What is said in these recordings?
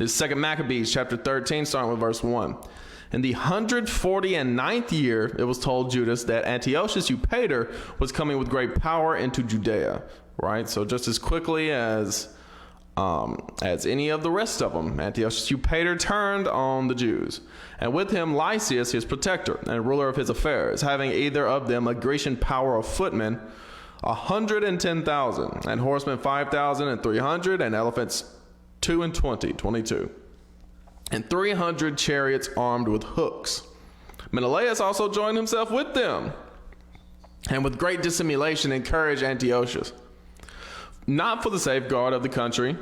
This is 2 Maccabees chapter 13, starting with verse 1. In the 149th year, it was told Judas that Antiochus Eupator was coming with great power into Judea. Right? So just as quickly as any of the rest of them, Antiochus Eupator turned on the Jews. And with him Lysias, his protector and ruler of his affairs, having either of them a Grecian power of footmen, 110,000, and horsemen 5,300, and elephants 22, and 300 chariots armed with hooks. Menelaus also joined himself with them, and with great dissimulation encouraged Antiochus, not for the safeguard of the country,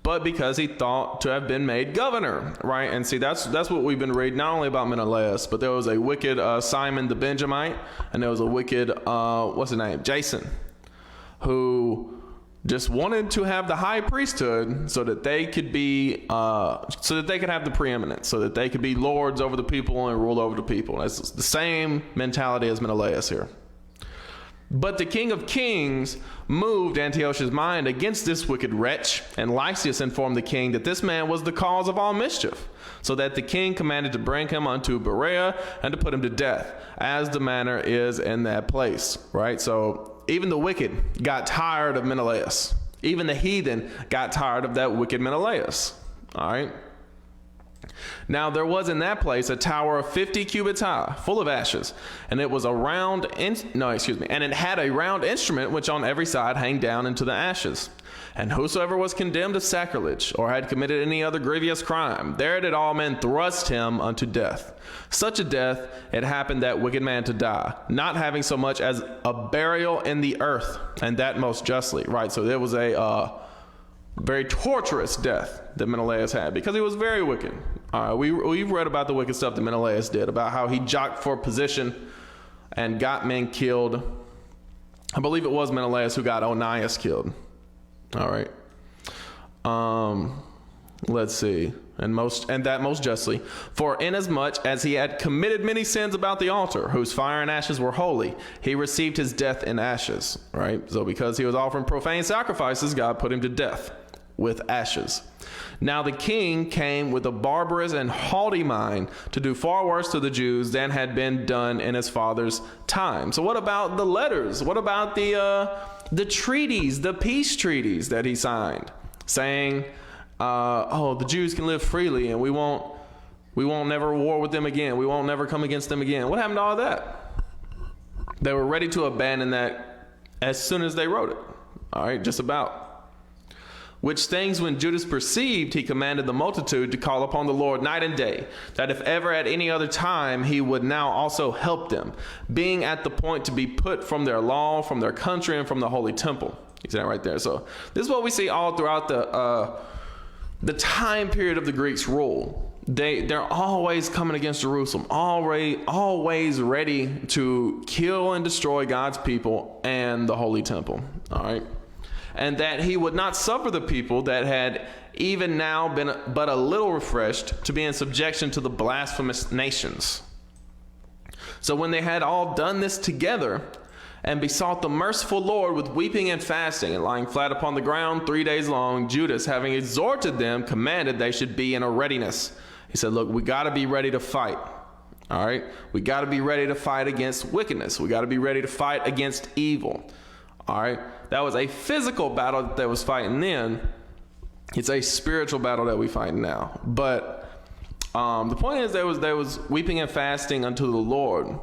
but because he thought to have been made governor, right? And see, that's what we've been reading, not only about Menelaus, but there was a wicked Simon the Benjamite, and there was a wicked, what's his name? Jason, who just wanted to have the high priesthood so that they could be, so that they could have the preeminence, so that they could be lords over the people and rule over the people. That's the same mentality as Menelaus here. But the king of kings moved Antiochus' mind against this wicked wretch, and Lysias informed the king that this man was the cause of all mischief, so that the king commanded to bring him unto Berea and to put him to death, as the manner is in that place, right? So even the wicked got tired of Menelaus. Even the heathen got tired of that wicked Menelaus, all right? Now there was in that place a tower of 50 cubits high, full of ashes, and it was and it had a round instrument which on every side hang down into the ashes. And whosoever was condemned of sacrilege, or had committed any other grievous crime, there did all men thrust him unto death. Such a death it happened that wicked man to die, not having so much as a burial in the earth, and that most justly. Right, so there was a very torturous death that Menelaus had, because he was very wicked. We've read about the wicked stuff that Menelaus did, about how he jocked for position and got men killed. I believe it was Menelaus who got Onias killed. All right. Let's see. And that most justly. For inasmuch as he had committed many sins about the altar, whose fire and ashes were holy, he received his death in ashes. Right? So because he was offering profane sacrifices, God put him to death with ashes. Now the king came with a barbarous and haughty mind to do far worse to the Jews than had been done in his father's time. So what about the letters? What about the treaties, the peace treaties that he signed, saying, the Jews can live freely and we won't never war with them again. We won't never come against them again. What happened to all that? They were ready to abandon that as soon as they wrote it. All right, just about. Which things when Judas perceived, he commanded the multitude to call upon the Lord night and day, that if ever at any other time he would now also help them, being at the point to be put from their law, from their country, and from the holy temple. You see that right there. So this is what we see all throughout the time period of the Greeks' rule. They're always coming against Jerusalem, always ready to kill and destroy God's people and the holy temple. All right. And that he would not suffer the people that had even now been but a little refreshed to be in subjection to the blasphemous nations. So when they had all done this together and besought the merciful Lord with weeping and fasting and lying flat upon the ground 3 days long, Judas, having exhorted them, commanded they should be in a readiness. He said, look, we got to be ready to fight. All right. We got to be ready to fight against wickedness. We got to be ready to fight against evil. All right. That was a physical battle that they was fighting then. It's a spiritual battle that we fight now. But the point is, they was weeping and fasting unto the Lord.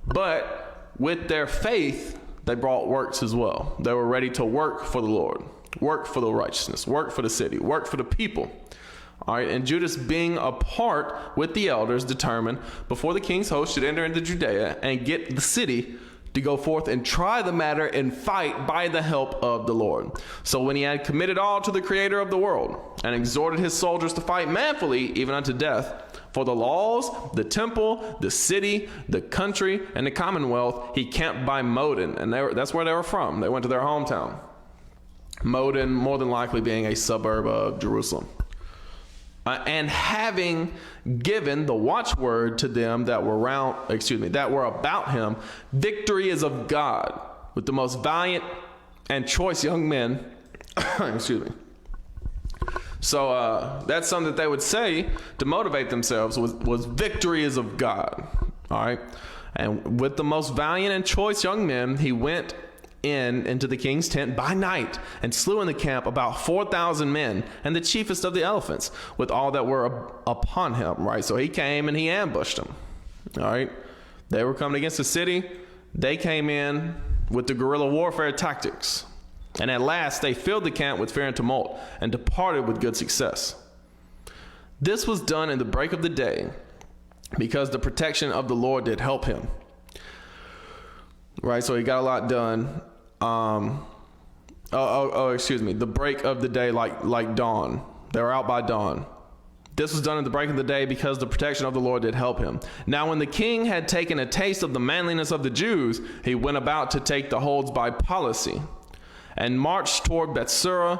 But with their faith, they brought works as well. They were ready to work for the Lord, work for the righteousness, work for the city, work for the people. All right. And Judas, being apart with the elders, determined before the king's host should enter into Judea and get the city to go forth and try the matter and fight by the help of the Lord. So when he had committed all to the Creator of the world and exhorted his soldiers to fight manfully, even unto death, for the laws, the temple, the city, the country, and the commonwealth, he camped by Modin. And that's where they were from. They went to their hometown. Modin, more than likely being a suburb of Jerusalem. And having given the watchword to them that were about him, victory is of God, with the most valiant and choice young men, So that's something that they would say to motivate themselves was victory is of God. All right. And with the most valiant and choice young men, he went into the king's tent by night and slew in the camp about 4,000 men and the chiefest of the elephants with all that were upon him. Right. So he came and he ambushed them. All right. They were coming against the city. They came in with the guerrilla warfare tactics. And at last they filled the camp with fear and tumult and departed with good success. This was done in the break of the day because the protection of the Lord did help him. Right, so he got a lot done. Excuse me. The break of the day like dawn. They were out by dawn. This was done in the break of the day because the protection of the Lord did help him. Now when the king had taken a taste of the manliness of the Jews, he went about to take the holds by policy, and marched toward Bethsura,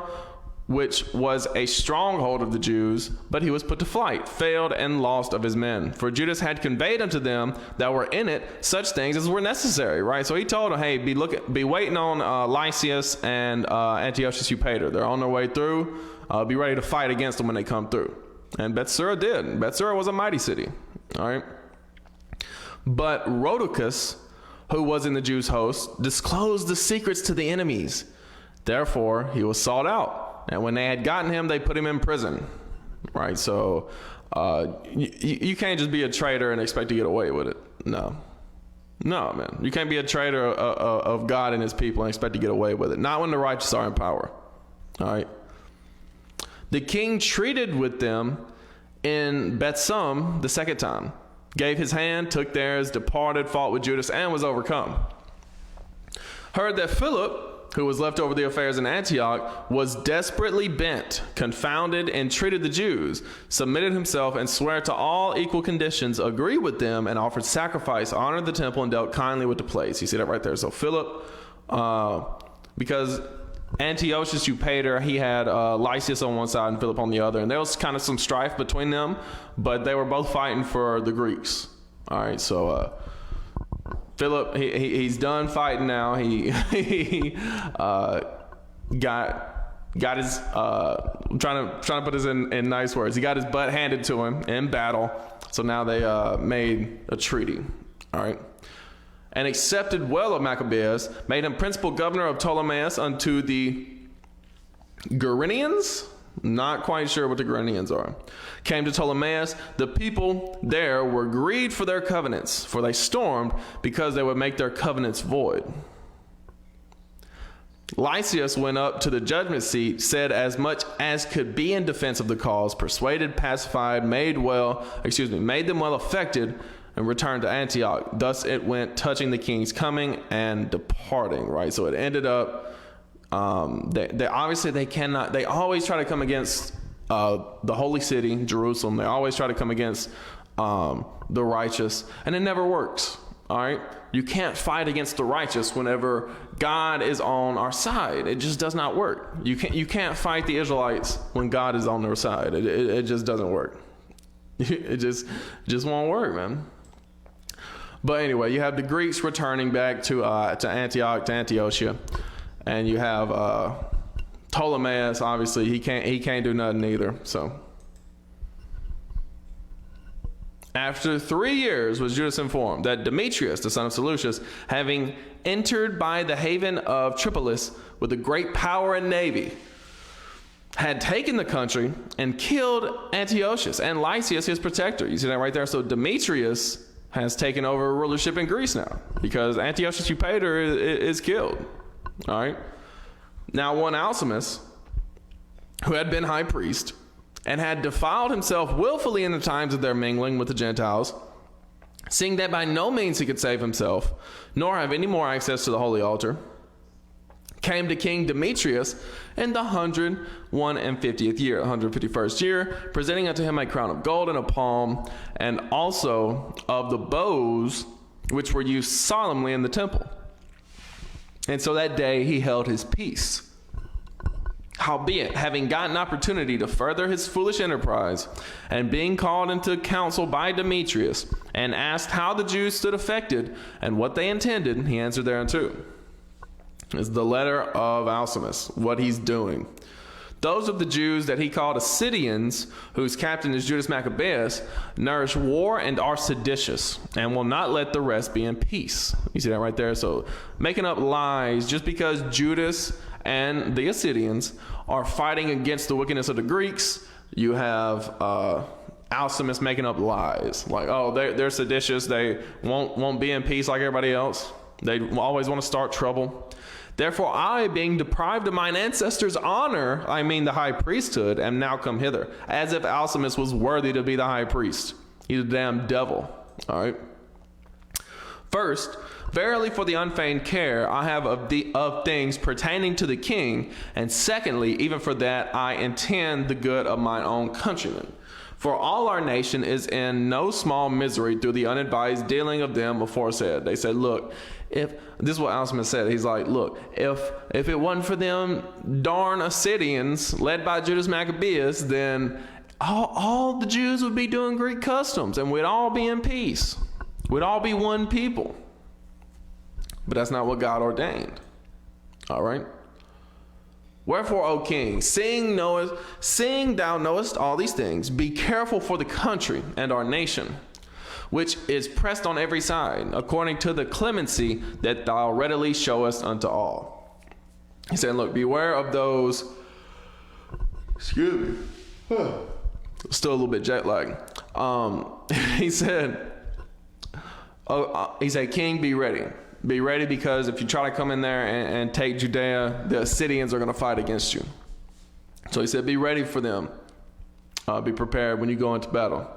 which was a stronghold of the Jews, but he was put to flight, failed, and lost of his men. For Judas had conveyed unto them that were in it such things as were necessary, right? So he told them, hey, be waiting on Lysias and Antiochus Eupator. They're on their way through. Be ready to fight against them when they come through. And Bethsura did. Bethsura was a mighty city, all right? But Rhodocus, who was in the Jews' host, disclosed the secrets to the enemies. Therefore, he was sought out. And when they had gotten him, they put him in prison. Right? So you can't just be a traitor and expect to get away with it. No, man. You can't be a traitor of God and his people and expect to get away with it. Not when the righteous are in power. All right? The king treated with them in Bethsum the second time. Gave his hand, took theirs, departed, fought with Judas, and was overcome. Heard that Philip, who was left over the affairs in Antioch, was desperately bent, confounded, and treated the Jews, submitted himself, and swore to all equal conditions, agreed with them, and offered sacrifice, honored the temple, and dealt kindly with the place. You see that right there. So Philip, because Antiochus Eupator, he had Lysias on one side and Philip on the other, and there was kind of some strife between them, but they were both fighting for the Greeks. All right, so Philip, he's done fighting now. He got his trying to put this in nice words. He got his butt handed to him in battle. So now they made a treaty. All right. And accepted well of Maccabeus, made him principal governor of Ptolemais unto the Gerenians. Not quite sure what the Gerenians are. Came to Ptolemais. The people there were grieved for their covenants, for they stormed because they would make their covenants void. Lysias went up to the judgment seat, said as much as could be in defense of the cause, persuaded, pacified, made them well affected, and returned to Antioch. Thus it went, touching the king's coming and departing. Right, so it ended up. They obviously they always try to come against the holy city, Jerusalem. They always try to come against the righteous, and it never works. All right, you can't fight against the righteous whenever God is on our side. It just does not work. You can't fight the Israelites when God is on their side. It just doesn't work. It just won't work, man. But anyway, you have the Greeks returning back to Antioch, to Antiochia. And you have Ptolemais, obviously, he can't do nothing either. So after 3 years was Judas informed that Demetrius, the son of Seleucus, having entered by the haven of Tripolis with a great power and navy, had taken the country and killed Antiochus and Lysias, his protector. You see that right there? So Demetrius has taken over rulership in Greece now because Antiochus Eupator is killed. All right. Now one Alcimus, who had been high priest and had defiled himself willfully in the times of their mingling with the Gentiles, seeing that by no means he could save himself, nor have any more access to the holy altar, came to King Demetrius in the 150th year, 151st year, presenting unto him a crown of gold and a palm, and also of the bows which were used solemnly in the temple. And so that day he held his peace. Howbeit, having gotten opportunity to further his foolish enterprise, and being called into council by Demetrius, and asked how the Jews stood affected, and what they intended, he answered thereunto. It's the letter of Alcimus, what he's doing. Those of the Jews that he called Assyrians, whose captain is Judas Maccabeus, nourish war and are seditious, and will not let the rest be in peace. You see that right there? So making up lies just because Judas and the Assyrians are fighting against the wickedness of the Greeks. You have Alcimus making up lies. Like, oh, they're seditious. They won't be in peace like everybody else. They always want to start trouble. Therefore, I, being deprived of mine ancestors' honor, I mean the high priesthood, am now come hither, as if Alcimus was worthy to be the high priest. He's a damn devil. All right. First, verily for the unfeigned care I have of things pertaining to the king, and secondly, even for that I intend the good of mine own countrymen. For all our nation is in no small misery through the unadvised dealing of them aforesaid. They said, look, if this is what Alcimus said, he's like, look, if it wasn't for them darn Assyrians led by Judas Maccabeus, then all the Jews would be doing Greek customs and we'd all be in peace. We'd all be one people. But that's not what God ordained. All right. Wherefore, O king, seeing thou knowest all these things, be careful for the country and our nation, which is pressed on every side, according to the clemency that thou readily showest unto all. He said, look, beware of those, excuse me, still a little bit jet lagged. He said, king, be ready. Be ready, because if you try to come in there and take Judea, the Assyrians are going to fight against you. So he said, be ready for them. Be prepared when you go into battle.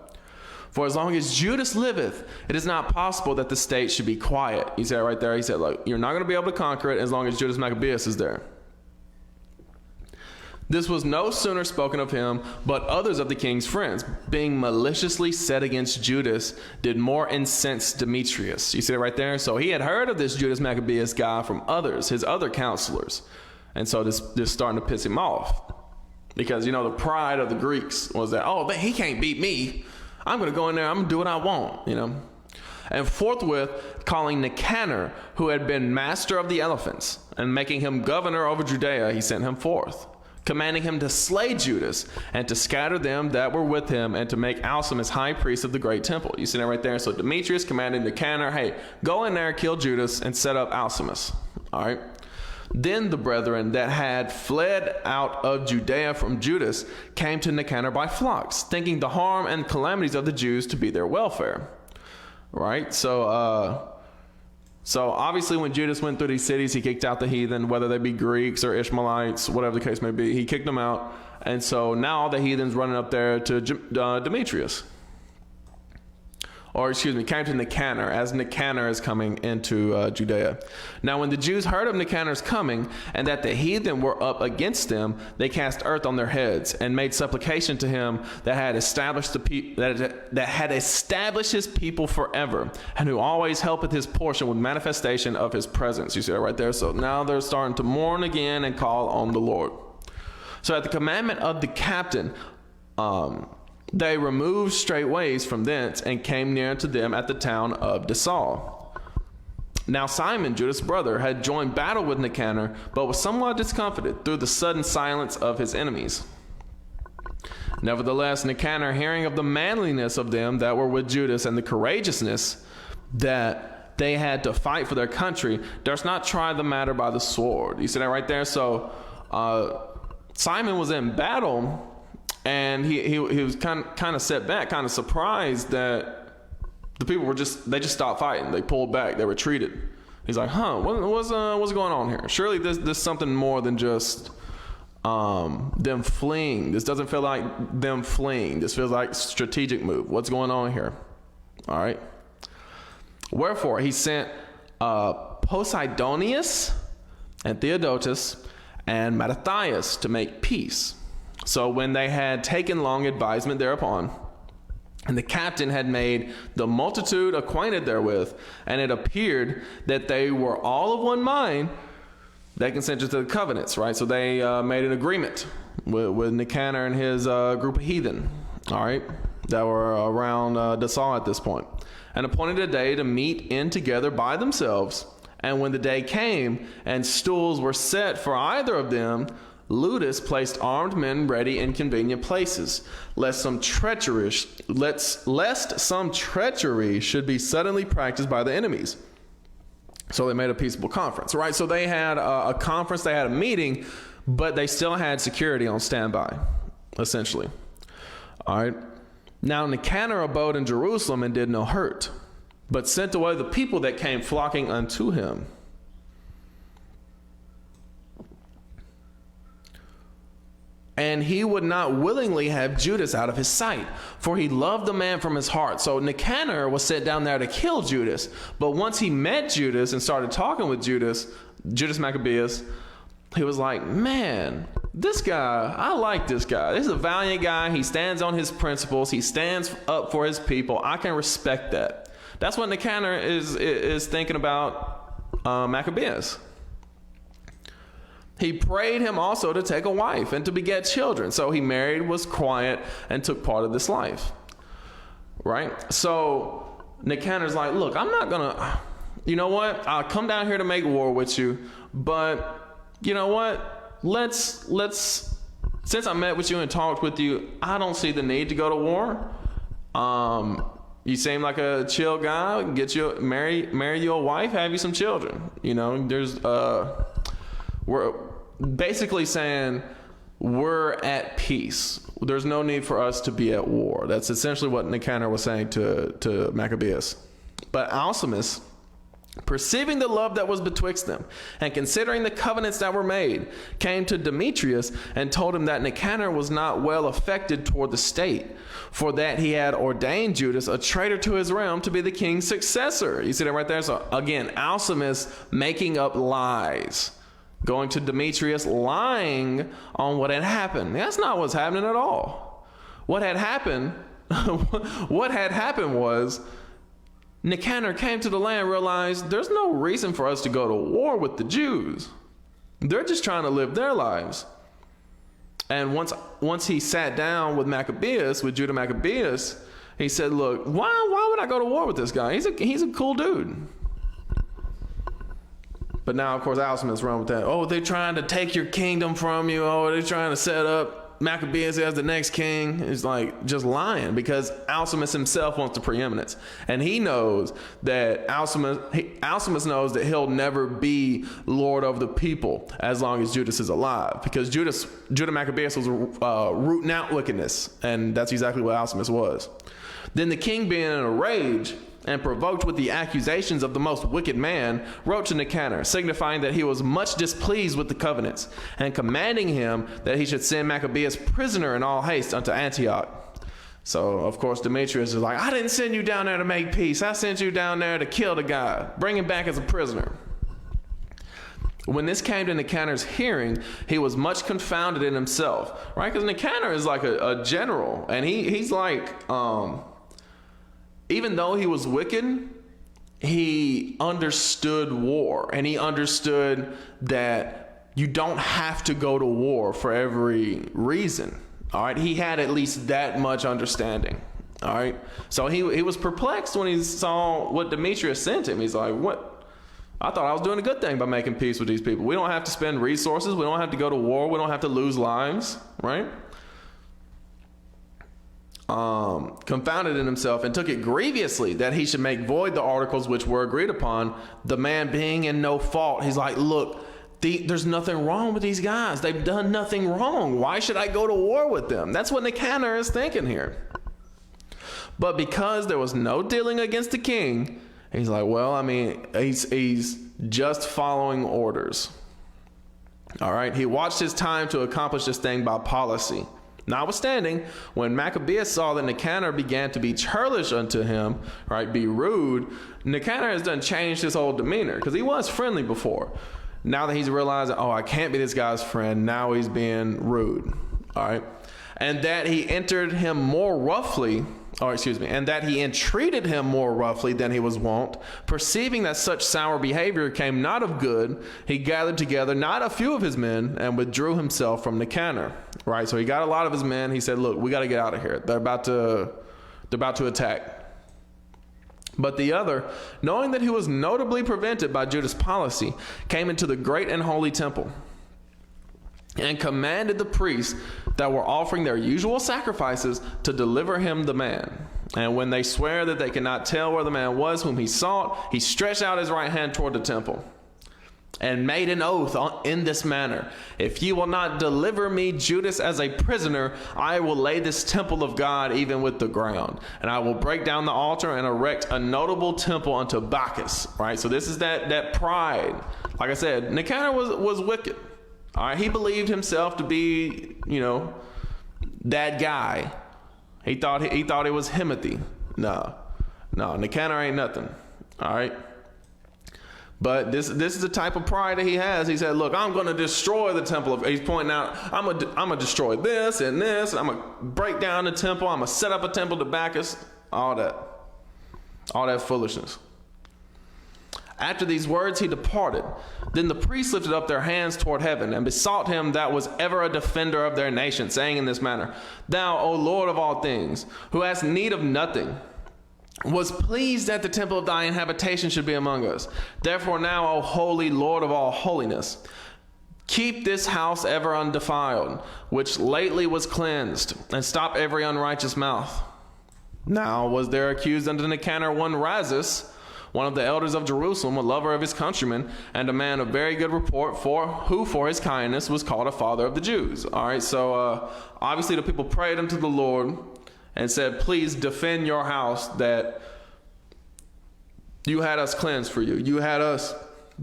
For as long as Judas liveth, it is not possible that the state should be quiet. He said right there, he said, look, you're not going to be able to conquer it as long as Judas Maccabeus is there. This was no sooner spoken of him, but others of the king's friends, being maliciously set against Judas, did more incense Demetrius. You see it right there? So he had heard of this Judas Maccabeus guy from others, his other counselors. And so this starting to piss him off. Because, the pride of the Greeks was that, oh, but he can't beat me. I'm going to go in there, I'm going to do what I want, And forthwith, calling Nicanor, who had been master of the elephants, and making him governor over Judea, he sent him forth, commanding him to slay Judas and to scatter them that were with him and to make Alcimus high priest of the great temple. You see that right there? So Demetrius commanded Nicanor, hey, go in there, kill Judas, and set up Alcimus. All right. Then the brethren that had fled out of Judea from Judas came to Nicanor by flocks, thinking the harm and calamities of the Jews to be their welfare. Right? So obviously when Judas went through these cities, he kicked out the heathen, whether they be Greeks or Ishmaelites, whatever the case may be. He kicked them out. And so now all the heathens running up there to Demetrius. Came to Nicanor, as Nicanor is coming into Judea. Now when the Jews heard of Nicanor's coming, and that the heathen were up against them, they cast earth on their heads, and made supplication to him that had established his people forever, and who always helpeth his portion with manifestation of his presence. You see that right there? So now they're starting to mourn again and call on the Lord. So at the commandment of the captain, they removed straightways from thence and came near to them at the town of Desal. Now Simon, Judas' brother, had joined battle with Nicanor, but was somewhat discomfited through the sudden silence of his enemies. Nevertheless, Nicanor, hearing of the manliness of them that were with Judas and the courageousness that they had to fight for their country, durst not try the matter by the sword. You see that right there? So Simon was in battle, and he was kind of set back, kind of surprised that the people they just stopped fighting. They pulled back. They retreated. He's like, what's going on here? Surely there's something more than just them fleeing. This doesn't feel like them fleeing. This feels like strategic move. What's going on here? All right. Wherefore he sent Posidonius and Theodotus and Mattathias to make peace. So when they had taken long advisement thereupon, and the captain had made the multitude acquainted therewith, and it appeared that they were all of one mind, they consented to the covenants, right? So they made an agreement with Nicanor and his group of heathen, all right, that were around Desal at this point, and appointed a day to meet in together by themselves. And when the day came and stools were set for either of them, Ludus placed armed men ready in convenient places, lest some treachery should be suddenly practiced by the enemies. So they made a peaceable conference, right? So they had a conference, they had a meeting, but they still had security on standby, essentially. All right. Now Nicanor abode in Jerusalem and did no hurt, but sent away the people that came flocking unto him. And he would not willingly have Judas out of his sight, for he loved the man from his heart. So Nicanor was sent down there to kill Judas. But once he met Judas and started talking with Judas Maccabeus, he was like, man, this guy, I like this guy. This is a valiant guy. He stands on his principles. He stands up for his people. I can respect that. That's what Nicanor is thinking about Maccabeus. He prayed him also to take a wife and to beget children. So he married, was quiet, and took part of this life. Right? So Nicanor's like, look, I'm not going to, you know what? I'll come down here to make war with you. But you know what? Let's, since I met with you and talked with you, I don't see the need to go to war. You seem like a chill guy. Get you, marry you a wife, have you some children. You know, we're basically saying we're at peace. There's no need for us to be at war. That's essentially what Nicanor was saying to Maccabeus. But Alcimus, perceiving the love that was betwixt them, and considering the covenants that were made, came to Demetrius and told him that Nicanor was not well affected toward the state, for that he had ordained Judas, a traitor to his realm, to be the king's successor. You see that right there? So again, Alcimus making up lies. Going to Demetrius, lying on what had happened. That's not what's happening at all. What had happened was Nicanor came to the land and realized there's no reason for us to go to war with the Jews. They're just trying to live their lives. And once he sat down with Judah Maccabeus, he said, look, why would I go to war with this guy? He's a cool dude. But now, of course, Alcimus run with that. Oh, they're trying to take your kingdom from you. Oh, they're trying to set up Maccabeus as the next king. It's like just lying, because Alcimus himself wants the preeminence. And he knows that Alcimus knows that he'll never be Lord of the people as long as Judas is alive, because Judah Maccabeus was rooting out wickedness. And that's exactly what Alcimus was. Then the king, being in a rage and provoked with the accusations of the most wicked man, wrote to Nicanor, signifying that he was much displeased with the covenants, and commanding him that he should send Maccabeus prisoner in all haste unto Antioch. So, of course, Demetrius is like, I didn't send you down there to make peace. I sent you down there to kill the guy. Bring him back as a prisoner. When this came to Nicanor's hearing, he was much confounded in himself, right? Because Nicanor is like a general, and he's like, even though he was wicked, he understood war, and he understood that you don't have to go to war for every reason. All right, he had at least that much understanding. All right, so he was perplexed when he saw what Demetrius sent him. He's like, what? I thought I was doing a good thing by making peace with these people. We don't have to spend resources. We don't have to go to war. We don't have to lose lives, right? Confounded in himself, and took it grievously that he should make void the articles which were agreed upon, the man being in no fault. He's like, look, there's nothing wrong with these guys. They've done nothing wrong. Why should I go to war with them? That's what Nicanor is thinking here. But because there was no dealing against the king, he's like, well, I mean, he's just following orders. All right, he watched his time to accomplish this thing by policy. Notwithstanding, when Maccabeus saw that Nicanor began to be churlish unto him, right, be rude, Nicanor has done changed his whole demeanor, because he was friendly before. Now that he's realizing, oh, I can't be this guy's friend, now he's being rude, all right? And that he entreated him more roughly than he was wont. Perceiving that such sour behavior came not of good, he gathered together not a few of his men and withdrew himself from Nicanor. Right, so he got a lot of his men. He said, look, we got to get out of here. They're about to attack. But the other, knowing that he was notably prevented by Judas' policy, came into the great and holy temple. and commanded the priests that were offering their usual sacrifices to deliver him the man. And when they swear that they cannot tell where the man was whom he sought, he stretched out his right hand toward the temple and made an oath in this manner: if ye will not deliver me Judas as a prisoner, I will lay this temple of God even with the ground, and I will break down the altar and erect a notable temple unto Bacchus. Right? So this is that pride. Like I said, Nicanor was wicked. All right, he believed himself to be, that guy. He thought it was Timothy. No, Nicanor ain't nothing. All right. But this is the type of pride that he has. He said, look, I'm going to destroy the temple. He's pointing out, I'm going to destroy this and this. And I'm going to break down the temple. I'm going to set up a temple to Bacchus. All that foolishness. After these words, he departed. Then the priests lifted up their hands toward heaven and besought him that was ever a defender of their nation, saying in this manner: Thou, O Lord of all things, who hast need of nothing, was pleased that the temple of thy habitation should be among us. Therefore now, O holy Lord of all holiness, keep this house ever undefiled, which lately was cleansed, and stop every unrighteous mouth. Now was there accused unto Nicanor one Razus, one of the elders of Jerusalem, a lover of his countrymen, and a man of very good report, who for his kindness was called a father of the Jews. All right, so obviously the people prayed unto the Lord and said, please defend your house that you had us cleanse for you. You had us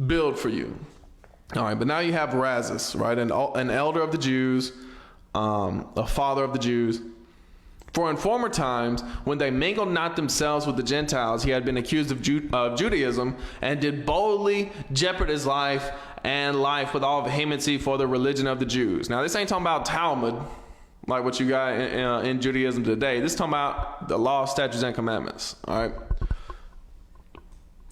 build for you. All right, but now you have Razus, right, an elder of the Jews, a father of the Jews. For in former times, when they mingled not themselves with the Gentiles, he had been accused of Judaism, and did boldly jeopardize life with all vehemency for the religion of the Jews. Now, this ain't talking about Talmud, like what you got in Judaism today. This is talking about the law, statutes, and commandments. All right.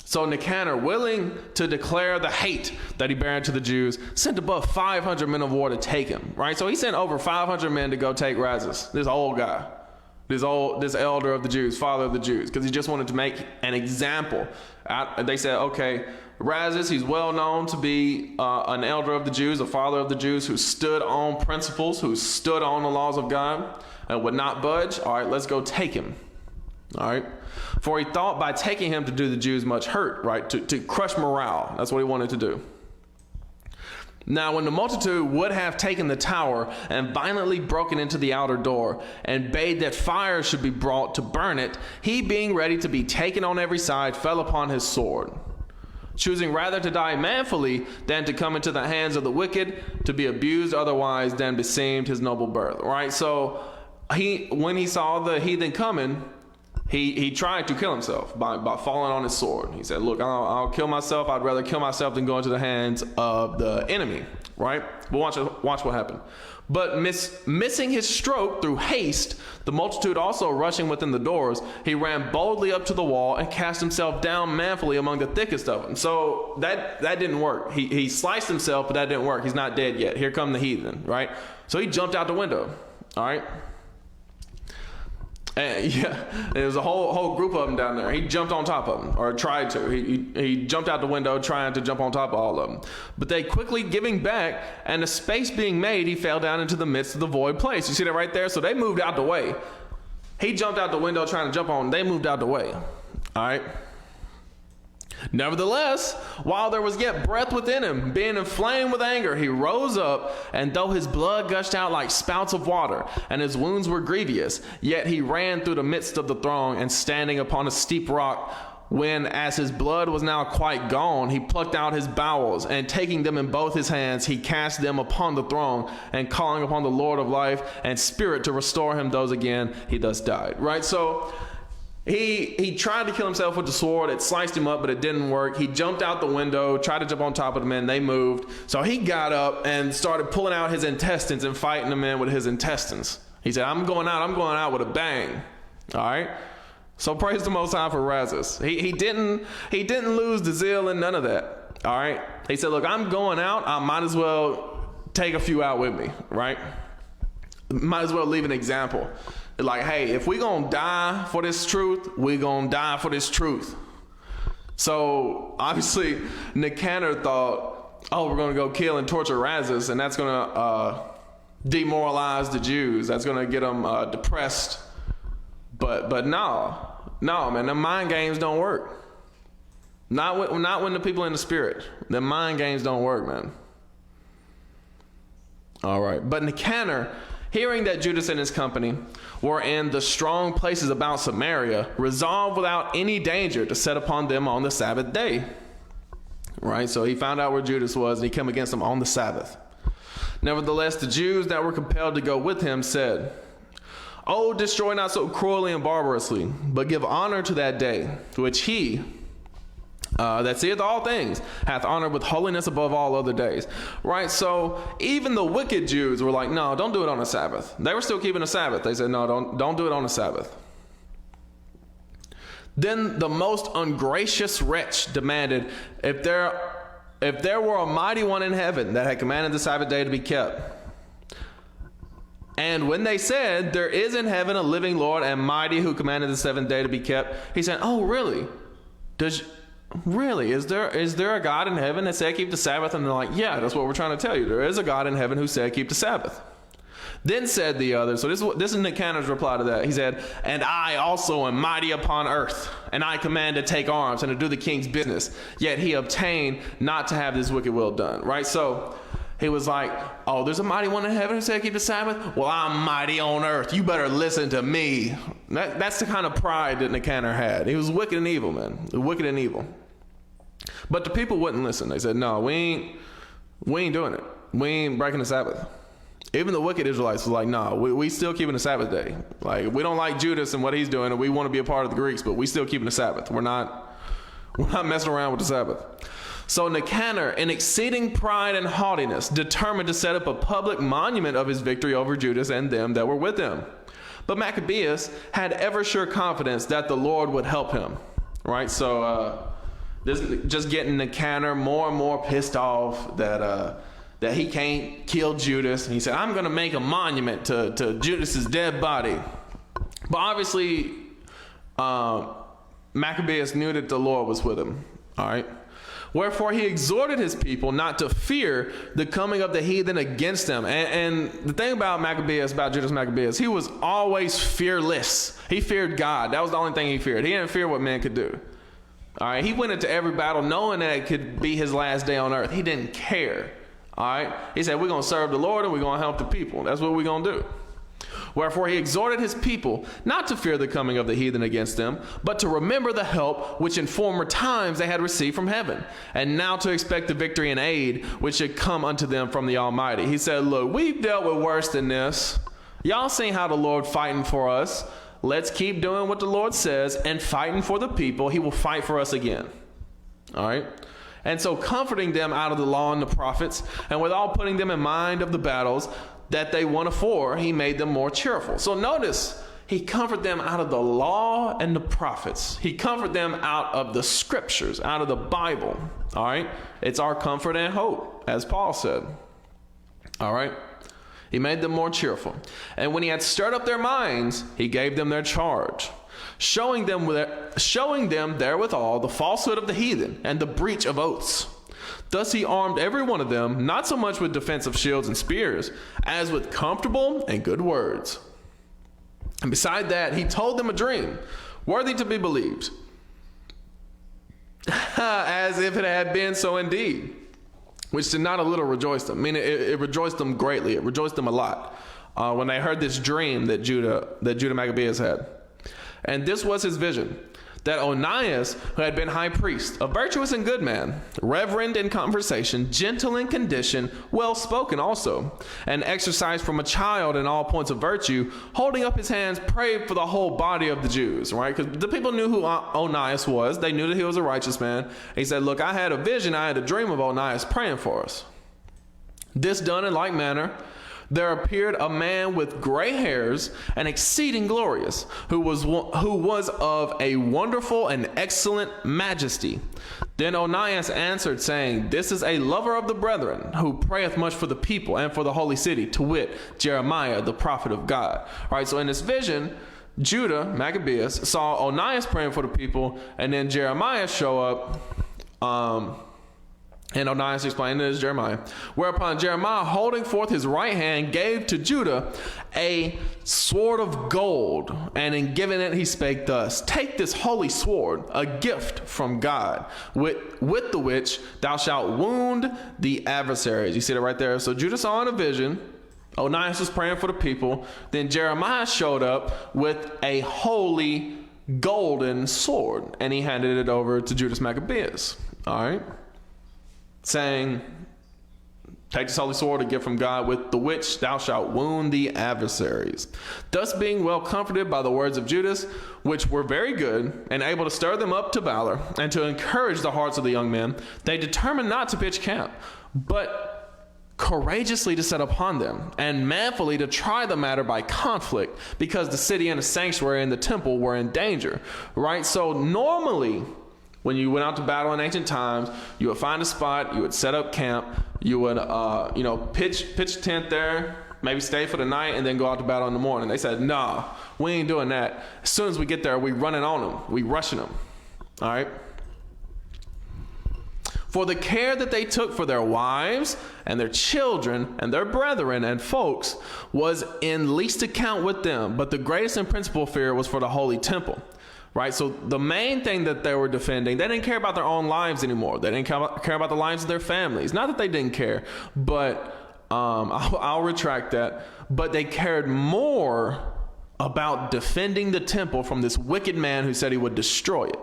So Nicanor, willing to declare the hate that he bare to the Jews, sent above 500 men of war to take him. Right. So he sent over 500 men to go take Razus, this old guy. This elder of the Jews, father of the Jews, because he just wanted to make an example. They said, okay, Razus, he's well known to be an elder of the Jews, a father of the Jews who stood on principles, who stood on the laws of God and would not budge. All right, let's go take him. All right. For he thought by taking him to do the Jews much hurt, right, to crush morale. That's what he wanted to do. Now, when the multitude would have taken the tower and violently broken into the outer door and bade that fire should be brought to burn it, he, being ready to be taken on every side, fell upon his sword, choosing rather to die manfully than to come into the hands of the wicked, to be abused otherwise than beseemed his noble birth. Right? So when he saw the heathen coming, he tried to kill himself by falling on his sword. He said, look, I'll kill myself. I'd rather kill myself than go into the hands of the enemy, right? But watch what happened. But missing his stroke through haste, the multitude also rushing within the doors, he ran boldly up to the wall and cast himself down manfully among the thickest of them. So that didn't work. He sliced himself, but that didn't work. He's not dead yet. Here come the heathen, right? So he jumped out the window, all right? And there was a whole group of them down there. He jumped on top of them, or tried to. He jumped out the window trying to jump on top of all of them. But they quickly giving back, and a space being made, he fell down into the midst of the void place. You see that right there? So they moved out the way. He jumped out the window trying to jump on. They moved out the way. All right. Nevertheless, while there was yet breath within him, being inflamed with anger, he rose up, and though his blood gushed out like spouts of water, and his wounds were grievous, yet he ran through the midst of the throng, and standing upon a steep rock, when, as his blood was now quite gone, he plucked out his bowels, and taking them in both his hands, he cast them upon the throng, and calling upon the Lord of life and spirit to restore him those again, he thus died. Right? So He tried to kill himself with the sword. It sliced him up, but it didn't work. He jumped out the window, tried to jump on top of the men. They moved. So he got up and started pulling out his intestines and fighting the men with his intestines. He said, I'm going out with a bang. All right. So praise the Most High for Razus. He didn't lose the zeal and none of that. All right. He said, look, I'm going out. I might as well take a few out with me. Right. Might as well leave an example. Like, hey, if we're going to die for this truth, we're going to die for this truth. So, obviously, Nicanor thought we're going to go kill and torture Razzus, and that's going to demoralize the Jews. That's going to get them depressed. But no, man, the mind games don't work. Not when the people in the spirit. The mind games don't work, man. All right. But Nicanor, hearing that Judas and his company were in the strong places about Samaria, resolved without any danger to set upon them on the Sabbath day. Right? So he found out where Judas was, and he came against them on the Sabbath. Nevertheless, the Jews that were compelled to go with him said, "Oh, destroy not so cruelly and barbarously, but give honor to that day, which he that seeth all things hath honored with holiness above all other days." Right? So even the wicked Jews were like, no, don't do it on a Sabbath. They were still keeping the Sabbath. They said, no, don't do it on a Sabbath. Then the most ungracious wretch demanded if there were a mighty one in heaven that had commanded the Sabbath day to be kept. And when they said, there is in heaven a living Lord and mighty who commanded the seventh day to be kept, he said, oh, really? Really? Is there a God in heaven that said keep the Sabbath? And they're like, yeah, that's what we're trying to tell you. There is a God in heaven who said keep the Sabbath. Then said the other, so this is Nicanor's reply to that. He said, and I also am mighty upon earth, and I command to take arms and to do the king's business. Yet he obtained not to have this wicked will done. Right? So he was like, oh, there's a mighty one in heaven who said keep the Sabbath? Well, I'm mighty on earth. You better listen to me. That's the kind of pride that Nicanor had. He was wicked and evil, man. Wicked and evil. But the people wouldn't listen. They said, no, we ain't doing it. We ain't breaking the Sabbath. Even the wicked Israelites was like, no, we still keeping the Sabbath day. Like, we don't like Judas and what he's doing, and we want to be a part of the Greeks, but we still keeping the Sabbath. We're not messing around with the Sabbath. So Nicanor, in exceeding pride and haughtiness, determined to set up a public monument of his victory over Judas and them that were with him. But Maccabeus had ever sure confidence that the Lord would help him. Right? So this is just getting Nicanor more and more pissed off that he can't kill Judas. And he said, I'm going to make a monument to Judas's dead body. But obviously, Maccabeus knew that the Lord was with him. All right. Wherefore he exhorted his people not to fear the coming of the heathen against them. And the thing about Maccabeus, about Judas Maccabeus, he was always fearless. He feared God. That was the only thing he feared. He didn't fear what man could do. All right. He went into every battle knowing that it could be his last day on earth. He didn't care. All right. He said, we're going to serve the Lord and we're going to help the people. That's what we're going to do. Wherefore he exhorted his people not to fear the coming of the heathen against them, but to remember the help which in former times they had received from heaven, and now to expect the victory and aid which should come unto them from the Almighty. He said, look, we've dealt with worse than this. Y'all seen how the Lord fighting for us. Let's keep doing what the Lord says and fighting for the people. He will fight for us again. All right. And so comforting them out of the law and the prophets, and withal putting them in mind of the battles that they won afore, he made them more cheerful. So notice, he comforted them out of the law and the prophets. He comforted them out of the scriptures, out of the Bible. All right. It's our comfort and hope, as Paul said. All right. He made them more cheerful. And when he had stirred up their minds, he gave them their charge, showing them therewithal the falsehood of the heathen and the breach of oaths. Thus he armed every one of them, not so much with defensive shields and spears, as with comfortable and good words. And beside that, he told them a dream, worthy to be believed, as if it had been so indeed, which did not a little rejoice them. I mean, it rejoiced them greatly. It rejoiced them a lot when they heard this dream that Judah Maccabeus had. And this was his vision, that Onias, who had been high priest, a virtuous and good man, reverend in conversation, gentle in condition, well spoken also, and exercised from a child in all points of virtue, holding up his hands, prayed for the whole body of the Jews, right? Because the people knew who Onias was. They knew that he was a righteous man. He said, look, I had a vision. I had a dream of Onias praying for us. This done in like manner, there appeared a man with gray hairs and exceeding glorious, who was of a wonderful and excellent majesty. Then Onias answered, saying, this is a lover of the brethren, who prayeth much for the people and for the holy city, to wit, Jeremiah, the prophet of God. All right, so in this vision, Judah, Maccabeus, saw Onias praying for the people, and then Jeremiah show up And Onias explained it as Jeremiah. Whereupon Jeremiah, holding forth his right hand, gave to Judah a sword of gold. And in giving it, he spake thus: Take this holy sword, a gift from God, with the which thou shalt wound the adversaries. You see that right there? So Judah saw in a vision. Onias was praying for the people. Then Jeremiah showed up with a holy golden sword. And he handed it over to Judas Maccabeus. All right. Saying, take this holy sword, a gift from God, with the which thou shalt wound the adversaries. Thus being well comforted by the words of Judas, which were very good, and able to stir them up to valor, and to encourage the hearts of the young men, they determined not to pitch camp, but courageously to set upon them, and manfully to try the matter by conflict, because the city and the sanctuary and the temple were in danger. Right? So normally, when you went out to battle in ancient times, you would find a spot, you would set up camp, you would, pitch a tent there, maybe stay for the night, and then go out to battle in the morning. They said, nah, we ain't doing that. As soon as we get there, we running on them. We rushing them. All right? For the care that they took for their wives and their children and their brethren and folks was in least account with them, but the greatest and principal fear was for the holy temple. Right, so the main thing that they were defending, they didn't care about their own lives anymore. They didn't care about the lives of their families. Not that they didn't care, but I'll retract that. But they cared more about defending the temple from this wicked man who said he would destroy it.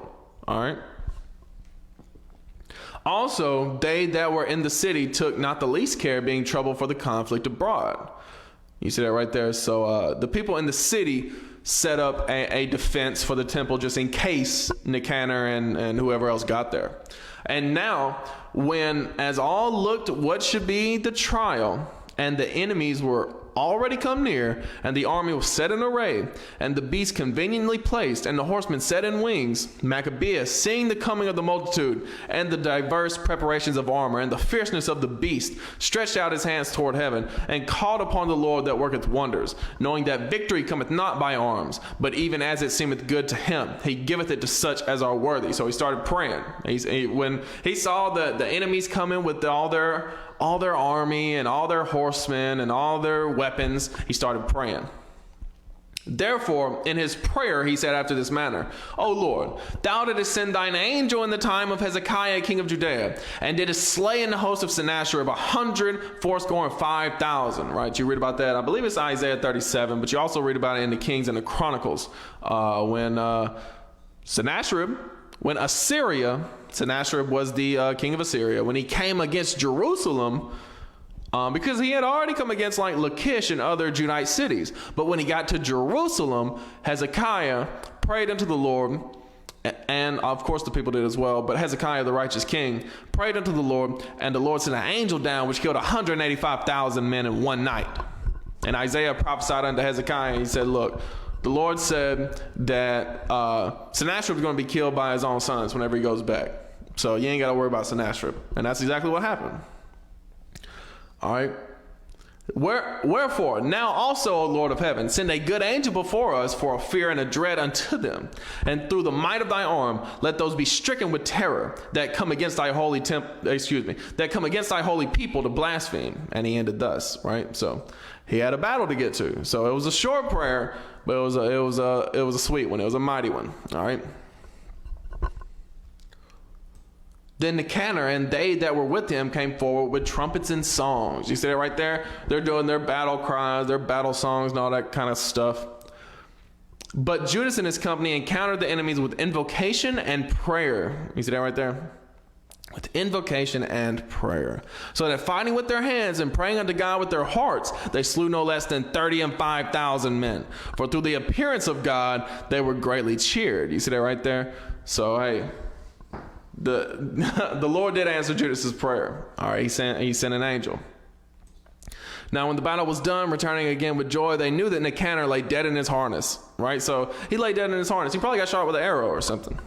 All right. Also, they that were in the city took not the least care, being troubled for the conflict abroad. You see that right there. So the people in the city set up a defense for the temple just in case Nicanor and whoever else got there. And now, when as all looked what should be the trial, and the enemies were already come near, and the army was set in array, and the beasts conveniently placed, and the horsemen set in wings, Maccabeus, seeing the coming of the multitude, and the diverse preparations of armor, and the fierceness of the beast, stretched out his hands toward heaven, and called upon the Lord that worketh wonders, knowing that victory cometh not by arms, but even as it seemeth good to him. He giveth it to such as are worthy. So he started praying. When he saw the enemies coming with all their army and all their horsemen and all their weapons, he started praying. Therefore, in his prayer, he said after this manner: O Lord, thou didst send thine angel in the time of Hezekiah, king of Judea, and didst slay in the host of Sennacherib 185,000. Right? You read about that. I believe it's Isaiah 37, but you also read about it in the Kings and the Chronicles. When Sennacherib was the king of Assyria, when he came against Jerusalem, because he had already come against like Lachish and other Judite cities. But when he got to Jerusalem, Hezekiah prayed unto the Lord, and of course the people did as well, but Hezekiah, the righteous king, prayed unto the Lord, and the Lord sent an angel down which killed 185,000 men in one night. And Isaiah prophesied unto Hezekiah, and he said, look, the Lord said that Sennacherib is going to be killed by his own sons whenever he goes back. So you ain't got to worry about Sennacherib. And that's exactly what happened. All right. Wherefore, now also, O Lord of heaven, send a good angel before us for a fear and a dread unto them. And through the might of thy arm, let those be stricken with terror that come against thy holy that come against thy holy people to blaspheme. And he ended thus, right? So he had a battle to get to. So it was a short prayer, but it was a sweet one. It was a mighty one. All right. Then Nicanor and they that were with him came forward with trumpets and songs. You see that right there? They're doing their battle cries, their battle songs, and all that kind of stuff. But Judas and his company encountered the enemies with invocation and prayer. You see that right there? With invocation and prayer. So that fighting with their hands and praying unto God with their hearts, they slew no less than 35,000 men. For through the appearance of God, they were greatly cheered. You see that right there? So, hey, the Lord did answer Judas's prayer. All right, he sent an angel. Now, when the battle was done, returning again with joy, they knew that Nicanor lay dead in his harness. Right? So he lay dead in his harness. He probably got shot with an arrow or something.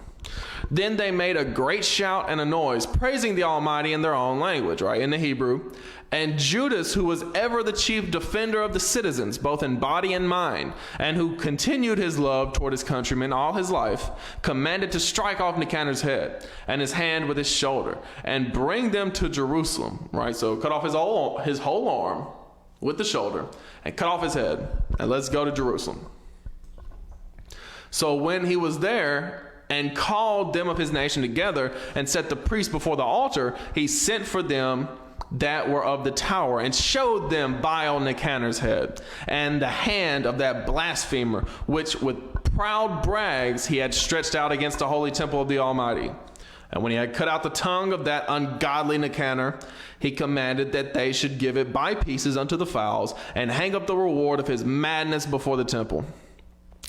Then they made a great shout and a noise, praising the Almighty in their own language, right, in the Hebrew. And Judas, who was ever the chief defender of the citizens, both in body and mind, and who continued his love toward his countrymen all his life, commanded to strike off Nicanor's head and his hand with his shoulder and bring them to Jerusalem, right? So cut off his whole arm with the shoulder and cut off his head, and let's go to Jerusalem. So when he was there and called them of his nation together and set the priests before the altar, he sent for them that were of the tower and showed them vile Nicanor's head and the hand of that blasphemer, which with proud brags he had stretched out against the holy temple of the Almighty. And when he had cut out the tongue of that ungodly Nicanor, he commanded that they should give it by pieces unto the fowls and hang up the reward of his madness before the temple.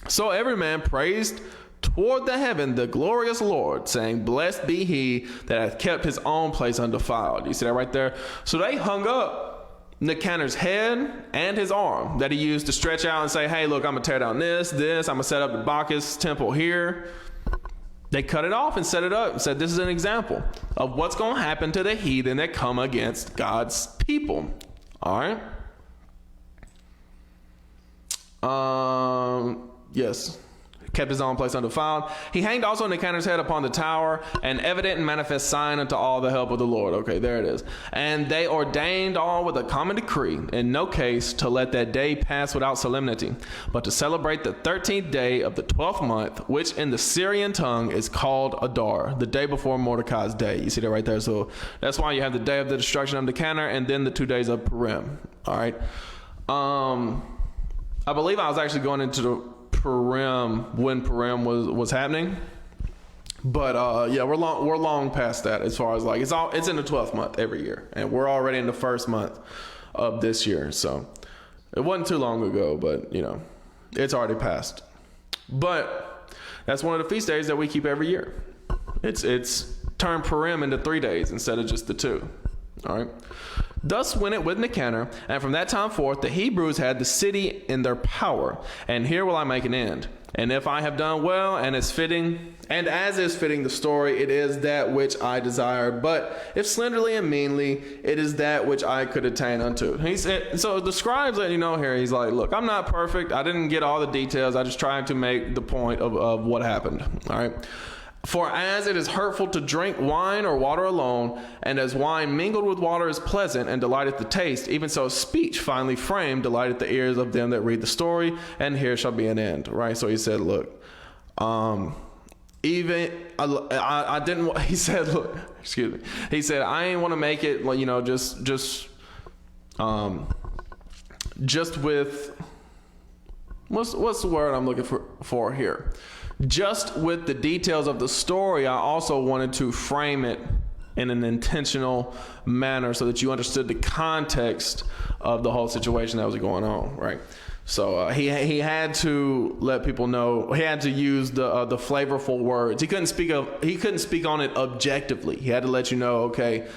So every man praised toward the heaven the glorious Lord, saying, Blessed be he that hath kept his own place undefiled. You see that right there? So they hung up Nicanor's head and his arm that he used to stretch out and say, hey, look, I'm going to tear down this. I'm going to set up the Bacchus temple here. They cut it off and set it up and said, this is an example of what's going to happen to the heathen that come against God's people. All right. Yes. Kept his own place undefiled. He hanged also Nicanor's head upon the tower, an evident and manifest sign unto all the help of the Lord. Okay, there it is. And they ordained all with a common decree, in no case to let that day pass without solemnity, but to celebrate the 13th day of the 12th month, which in the Syrian tongue is called Adar, the day before Mordecai's day. You see that right there? So that's why you have the day of the destruction of Nicanor and then the 2 days of Purim. All right. I believe I was actually going into the Purim when Purim was happening, but yeah, we're long past that as far as like it's in the 12th month every year, and we're already in the first month of this year, so it wasn't too long ago, but you know, it's already passed. But that's one of the feast days that we keep every year. It's turned Purim into 3 days instead of just the 2. All right. Thus went it with Nicanor, and from that time forth the Hebrews had the city in their power. And here will I make an end. And if I have done well, and as is fitting the story, it is that which I desired. But if slenderly and meanly, it is that which I could attain unto. He said, so the scribes let you know here, he's like, look, I'm not perfect. I didn't get all the details. I just tried to make the point of what happened. All right. For as it is hurtful to drink wine or water alone, and as wine mingled with water is pleasant and delighteth the taste, even so speech finely framed delighteth the ears of them that read the story, and here shall be an end. Right? So he said, look, I didn't, he said, look, excuse me. He said, I ain't want to make it, you know, just with, what's the word I'm looking for here? Just with the details of the story, I also wanted to frame it in an intentional manner so that you understood the context of the whole situation that was going on, right? So he had to let people know. He had to use the flavorful words. He couldn't speak on it objectively. He had to let you know, okay,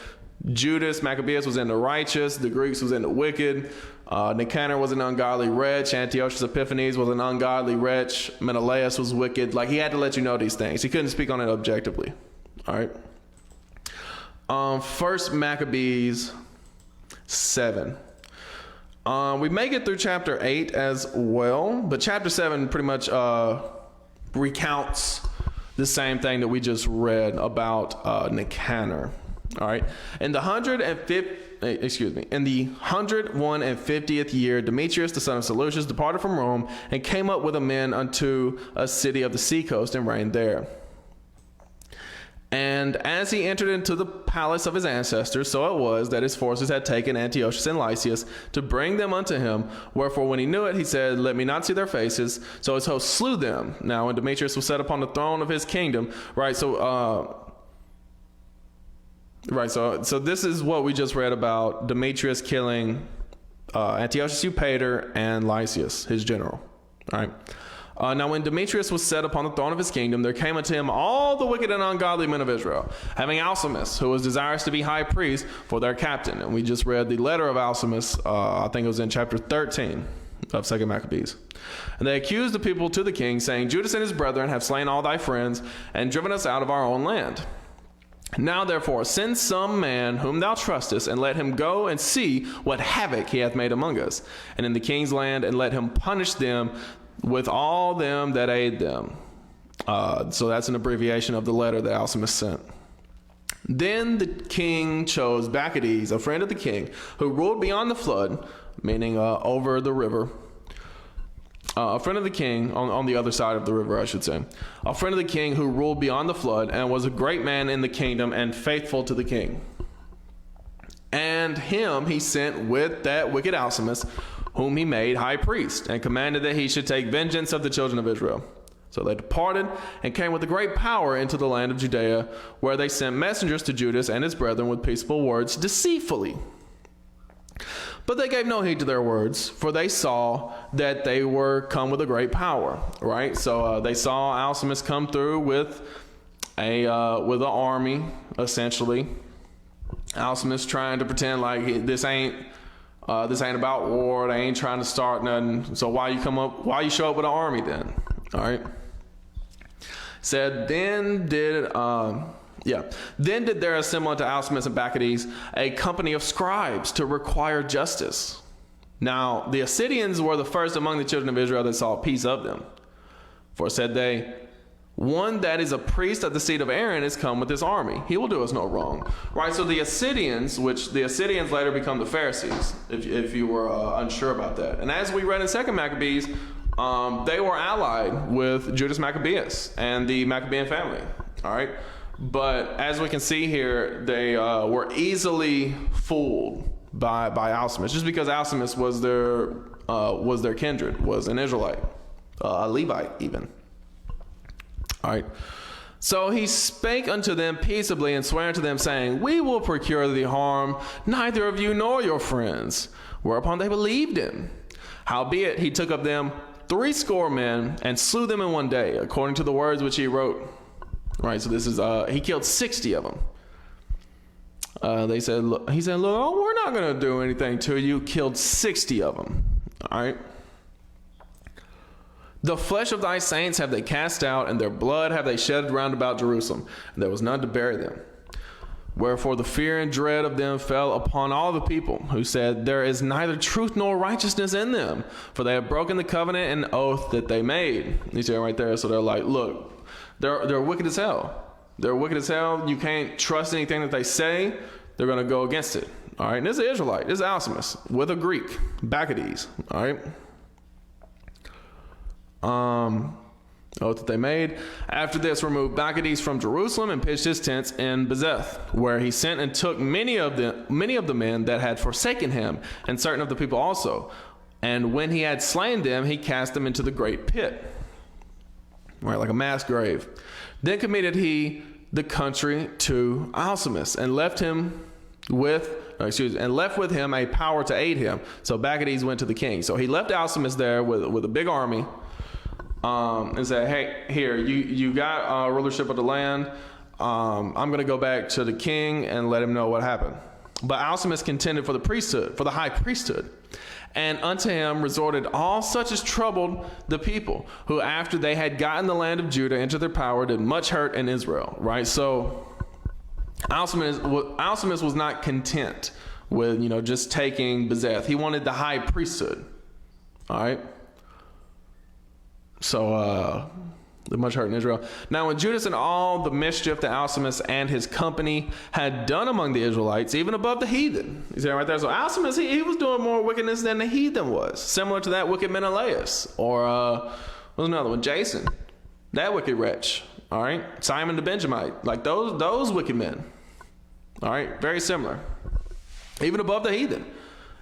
Judas Maccabeus was in the righteous, the Greeks was in the wicked, Nicanor was an ungodly wretch, Antiochus Epiphanes was an ungodly wretch, Menelaus was wicked. Like, he had to let you know these things. He couldn't speak on it objectively. All right. First Maccabees 7. We make it through chapter 8 as well, but chapter 7 pretty much recounts the same thing that we just read about Nicanor. All right. In the 150th year, Demetrius, the son of Seleucus, departed from Rome and came up with men unto a city of the seacoast and reigned there. And as he entered into the palace of his ancestors, so it was that his forces had taken Antiochus and Lysias to bring them unto him. Wherefore, when he knew it, he said, let me not see their faces. So his host slew them. Now, when Demetrius was set upon the throne of his kingdom, right? So this is what we just read about Demetrius killing Antiochus Eupator and Lysias, his general. All right. Now, when Demetrius was set upon the throne of his kingdom, there came unto him all the wicked and ungodly men of Israel, having Alcimus, who was desirous to be high priest, for their captain. And we just read the letter of Alcimus, I think it was in chapter 13. of 2 Maccabees. And they accused the people to the king, saying, Judas and his brethren have slain all thy friends and driven us out of our own land. Now therefore send some man whom thou trustest, and let him go and see what havoc he hath made among us, and in the king's land, and let him punish them with all them that aid them. So that's an abbreviation of the letter that Alcimus sent. Then the king chose Bacchides, a friend of the king, who ruled beyond the flood, meaning over the river. A friend of the king, on the other side of the river, I should say. A friend of the king who ruled beyond the flood and was a great man in the kingdom and faithful to the king. And him he sent with that wicked Alcimus, whom he made high priest, and commanded that he should take vengeance of the children of Israel. So they departed and came with a great power into the land of Judea, where they sent messengers to Judas and his brethren with peaceable words deceitfully. But they gave no heed to their words, for they saw that they were come with a great power, right? So they saw Alcimus come through with an army, essentially. Alcimus trying to pretend like this ain't about war. They ain't trying to start nothing. So why you show up with an army then? All right. Said then did there assemble unto Alcimus and Bacchides a company of scribes to require justice. Now the Assyrians were the first among the children of Israel that saw peace of them. For said they, one that is a priest of the seed of Aaron is come with this army. He will do us no wrong. Right, so the Assyrians, which the Assyrians later become the Pharisees, if you were unsure about that. And as we read in 2 Maccabees, they were allied with Judas Maccabeus and the Maccabean family. All right. But as we can see here, they were easily fooled by Alcimus, just because Alcimus was their kindred, was an Israelite, a Levite even. All right. So he spake unto them peaceably and sware unto them, saying, we will procure thee harm, neither of you nor your friends. Whereupon they believed him. Howbeit he took of them 80 men and slew them in one day, according to the words which he wrote. Right, so this is he killed 60 of them. He said, look, oh, we're not going to do anything to you. Killed 60 of them. All right. The flesh of thy saints have they cast out, and their blood have they shed round about Jerusalem, and there was none to bury them. Wherefore the fear and dread of them fell upon all the people, who said, there is neither truth nor righteousness in them, for they have broken the covenant and oath that they made. You see it right there. So they're like, look, they're wicked as hell. They're wicked as hell. You can't trust anything that they say. They're going to go against it. All right. And this is an Israelite. This is Alcimus with a Greek, Bacchides. All right. Oath that they made. After this, removed Bacchides from Jerusalem and pitched his tents in Bezeth, where he sent and took many of the men that had forsaken him, and certain of the people also. And when he had slain them, he cast them into the great pit, right, like a mass grave. Then committed he the country to Alcimus, and left with him a power to aid him. So Bacchides went to the king. So he left Alcimus there with a big army. And said, hey, here, you got rulership of the land. I'm going to go back to the king and let him know what happened. But Alcimus contended for the priesthood, for the high priesthood. And unto him resorted all such as troubled the people, who after they had gotten the land of Judah into their power did much hurt in Israel. Right? So Alcimus was not content with, just taking Bezeth. He wanted the high priesthood. All right? So, the much hurt in Israel. Now, when Judas and all the mischief that Alcimus and his company had done among the Israelites, even above the heathen. You see that right there? So, Alcimus, he was doing more wickedness than the heathen was. Similar to that wicked Menelaus. Or, what was another one? Jason. That wicked wretch. All right? Simon the Benjamite. Like those wicked men. All right? Very similar. Even above the heathen.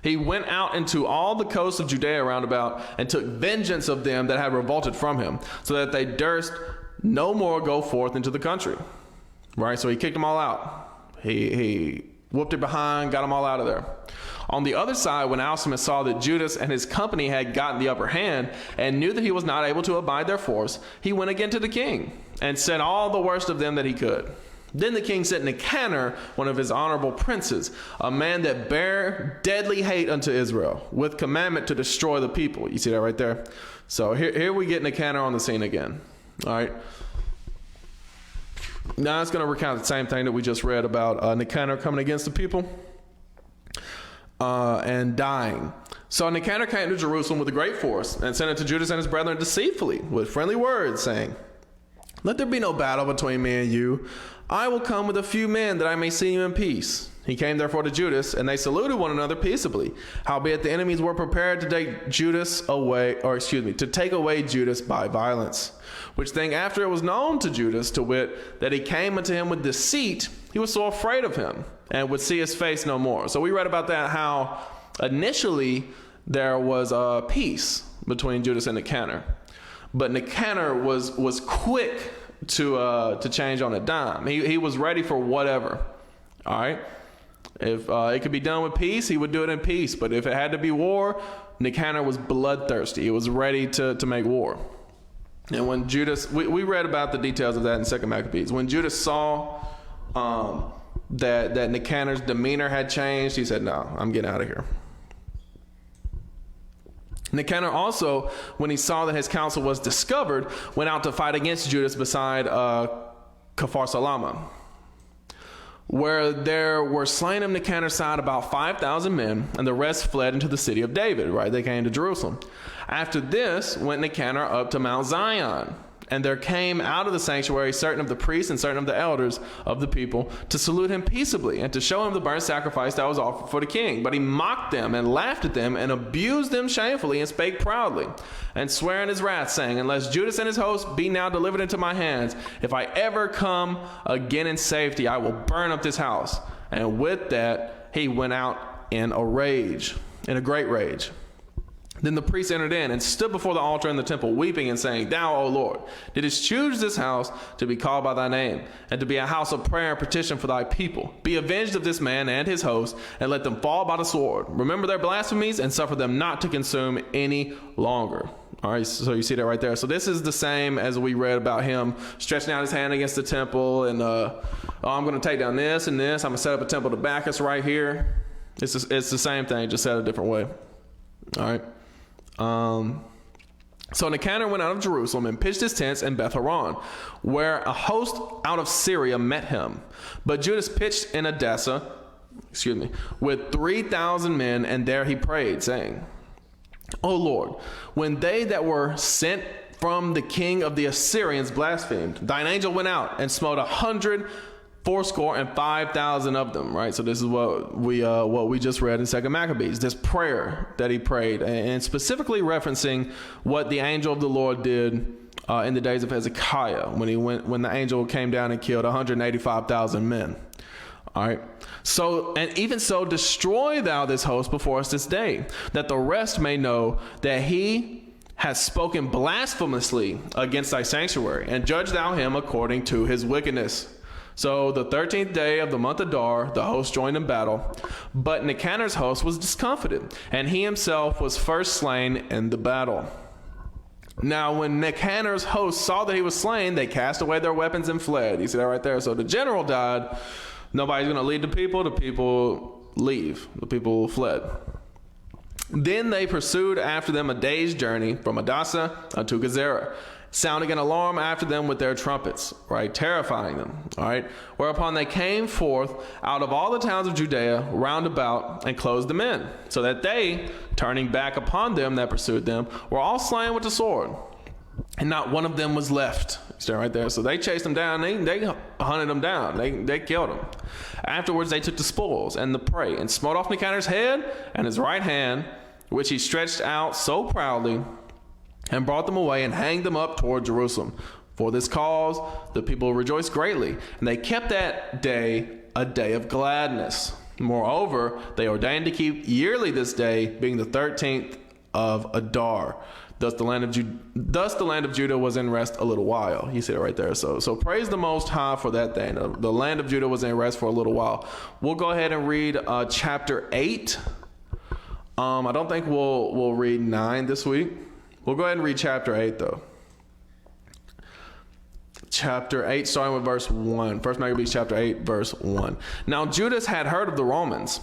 He went out into all the coasts of Judea round about and took vengeance of them that had revolted from him, so that they durst no more go forth into the country. Right? So he kicked them all out. He whooped it behind, got them all out of there. On the other side, when Alcimus saw that Judas and his company had gotten the upper hand and knew that he was not able to abide their force, he went again to the king and said all the worst of them that he could. Then the king sent Nicanor, one of his honorable princes, a man that bare deadly hate unto Israel, with commandment to destroy the people. You see that right there? So here we get Nicanor on the scene again. All right. Now it's going to recount the same thing that we just read about Nicanor coming against the people and dying. So Nicanor came to Jerusalem with a great force and sent it to Judas and his brethren deceitfully with friendly words, saying, let there be no battle between me and you. I will come with a few men that I may see you in peace. He came therefore to Judas, and they saluted one another peaceably. Howbeit the enemies were prepared to take to take away Judas by violence. Which thing after it was known to Judas, to wit, that he came unto him with deceit, he was so afraid of him, and would see his face no more. So we read about that, how initially there was a peace between Judas and Nicanor. But Nicanor was quick to change on a dime. He was ready for whatever. All right. If it could be done with peace, he would do it in peace. But if it had to be war, Nicanor was bloodthirsty. He was ready to make war. And when Judas, we read about the details of that in 2 Maccabees. When Judas saw that Nicanor's demeanor had changed, he said, no, I'm getting out of here. Nicanor also, when he saw that his counsel was discovered, went out to fight against Judas beside Kfar Salama, where there were slain of Nicanor's side about 5,000 men, and the rest fled into the city of David, right? They came to Jerusalem. After this went Nicanor up to Mount Zion, and there came out of the sanctuary certain of the priests and certain of the elders of the people to salute him peaceably and to show him the burnt sacrifice that was offered for the king. But he mocked them and laughed at them and abused them shamefully and spake proudly and sware in his wrath, saying, unless Judas and his host be now delivered into my hands, if I ever come again in safety, I will burn up this house. And with that, he went out in a rage, in a great rage. Then the priest entered in and stood before the altar in the temple, weeping and saying, thou, O Lord, didst choose this house to be called by thy name, and to be a house of prayer and petition for thy people. Be avenged of this man and his host, and let them fall by the sword. Remember their blasphemies, and suffer them not to consume any longer. All right, so you see that right there. So this is the same as we read about him stretching out his hand against the temple, and I'm going to take down this and this. I'm going to set up a temple to Bacchus right here. It's the same thing, just said a different way. All right. So Nicanor went out of Jerusalem and pitched his tents in Beth Horon, where a host out of Syria met him. But Judas pitched in Edessa, with 3,000 men, and there he prayed, saying, O Lord, when they that were sent from the king of the Assyrians blasphemed, thine angel went out and smote 185,000 of them, right? So this is what we just read in 2 Maccabees, this prayer that he prayed, and specifically referencing what the angel of the Lord did in the days of Hezekiah, when the angel came down and killed 185,000 men. All right. So, and even so, destroy thou this host before us this day, that the rest may know that he has spoken blasphemously against thy sanctuary, and judge thou him according to his wickedness. So the 13th day of the month Adar, the host joined in battle, but Nicanor's host was discomfited, and he himself was first slain in the battle. Now, when Nicanor's host saw that he was slain, they cast away their weapons and fled. You see that right there? So the general died. Nobody's going to lead the people. The people leave. The people fled. Then they pursued after them a day's journey from Adasa unto Gezerah, sounding an alarm after them with their trumpets, right, terrifying them, all right, whereupon they came forth out of all the towns of Judea round about and closed them in, so that they, turning back upon them that pursued them, were all slain with the sword, and not one of them was left. Stand right there. So they chased them down. They hunted them down. They killed them. Afterwards, they took the spoils and the prey and smote off Nicanor's head and his right hand, which he stretched out so proudly, and brought them away and hanged them up toward Jerusalem. For this cause the people rejoiced greatly, and they kept that day a day of gladness. Moreover, they ordained to keep yearly this day, being the 13th of Adar. Thus the land of Judah was in rest a little while. You see it right there. So praise the Most High for that day. The land of Judah was in rest for a little while. We'll go ahead and read chapter 8. I don't think we'll read 9 this week. We'll go ahead and read chapter 8 though. chapter 8, starting with verse 1. First Maccabees chapter 8, verse 1. Now Judas had heard of the Romans,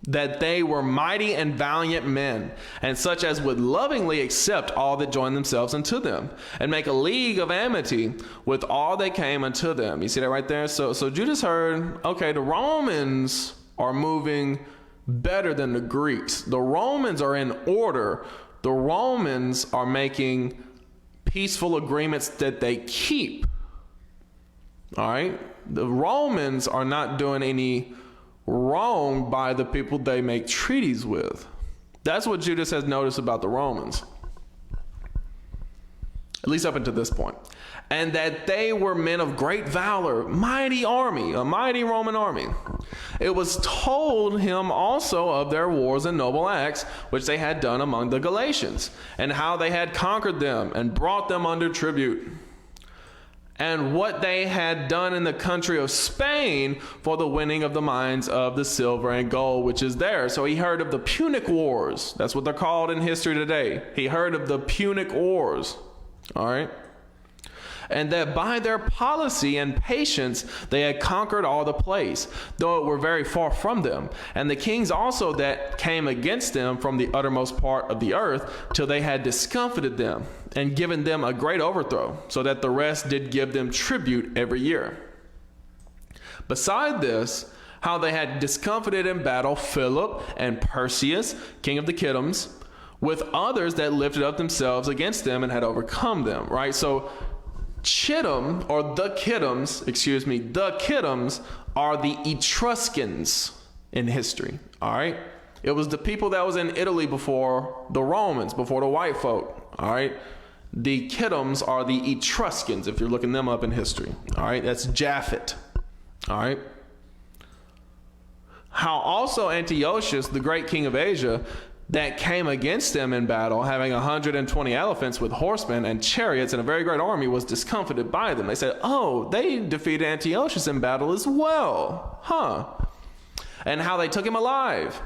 that they were mighty and valiant men, and such as would lovingly accept all that joined themselves unto them, and make a league of amity with all that came unto them. You see that right there? So Judas heard, okay, the Romans are moving better than the Greeks. The Romans are in order. The Romans are making peaceful agreements that they keep. All right? The Romans are not doing any wrong by the people they make treaties with. That's what Judas has noticed about the Romans, at least up until this point. And that they were men of great valor, mighty army, a mighty Roman army. It was told him also of their wars and noble acts, which they had done among the Galatians, and how they had conquered them and brought them under tribute, and what they had done in the country of Spain for the winning of the mines of the silver and gold, which is there. So he heard of the Punic Wars. That's what they're called in history today. He heard of the Punic Wars. All right. And that by their policy and patience they had conquered all the place, though it were very far from them. And the kings also that came against them from the uttermost part of the earth, till they had discomfited them, and given them a great overthrow, so that the rest did give them tribute every year. Beside this, how they had discomfited in battle Philip and Perseus, king of the Kittims, with others that lifted up themselves against them and had overcome them. Right? So Chittim, or the Kittims are the Etruscans in history. All right. It was the people that was in Italy before the Romans, before the white folk. All right. The Kittims are the Etruscans, if you're looking them up in history. All right. That's Japhet. All right. How also Antiochus, the great king of Asia, that came against them in battle, having 120 elephants with horsemen and chariots and a very great army, was discomfited by them. They said, oh, they defeated Antiochus in battle as well. Huh. And how they took him alive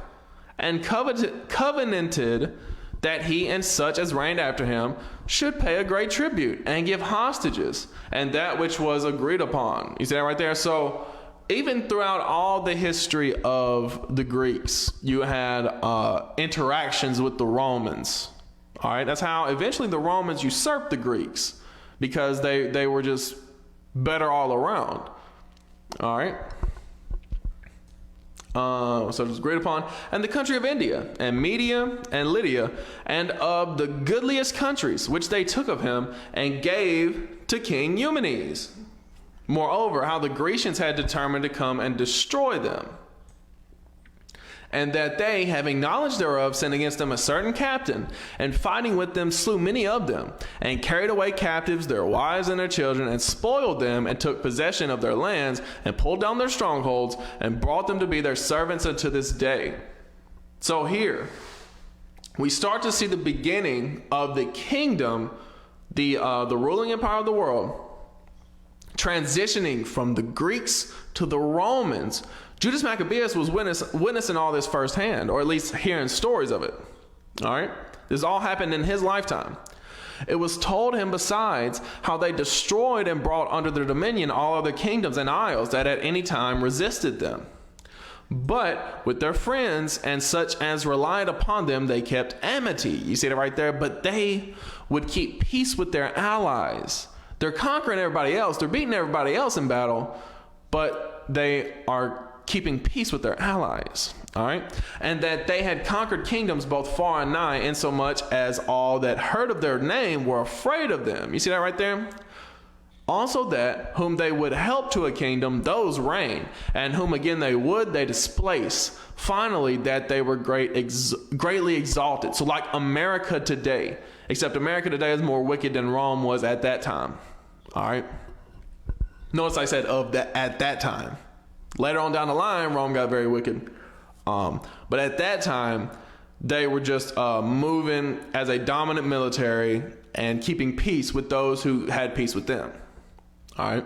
and covenanted that he and such as reigned after him should pay a great tribute and give hostages, and that which was agreed upon. You see that right there? So even throughout all the history of the Greeks, you had interactions with the Romans. All right, that's how eventually the Romans usurped the Greeks, because they were just better all around. All right. So it was agreed upon. And the country of India and Media and Lydia, and of the goodliest countries, which they took of him and gave to King Eumenes. Moreover, how the Grecians had determined to come and destroy them, and that they, having knowledge thereof, sent against them a certain captain, and fighting with them slew many of them, and carried away captives their wives and their children, and spoiled them, and took possession of their lands, and pulled down their strongholds, and brought them to be their servants unto this day. So here we start to see the beginning of the kingdom, the ruling empire of the world, transitioning from the Greeks to the Romans. Judas Maccabeus was witnessing all this firsthand, or at least hearing stories of it. All right? This all happened in his lifetime. It was told him besides how they destroyed and brought under their dominion all other kingdoms and isles that at any time resisted them. But with their friends and such as relied upon them, they kept amity. You see that right there? But they would keep peace with their allies. They're conquering everybody else. They're beating everybody else in battle, but they are keeping peace with their allies. All right. And that they had conquered kingdoms both far and nigh, insomuch as all that heard of their name were afraid of them. You see that right there? Also that whom they would help to a kingdom, those reign, and whom again they displace. Finally, that they were greatly exalted. So like America today, except America today is more wicked than Rome was at that time. All right. Notice I said at that time. Later on down the line, Rome got very wicked. But at that time, they were just moving as a dominant military and keeping peace with those who had peace with them. All right.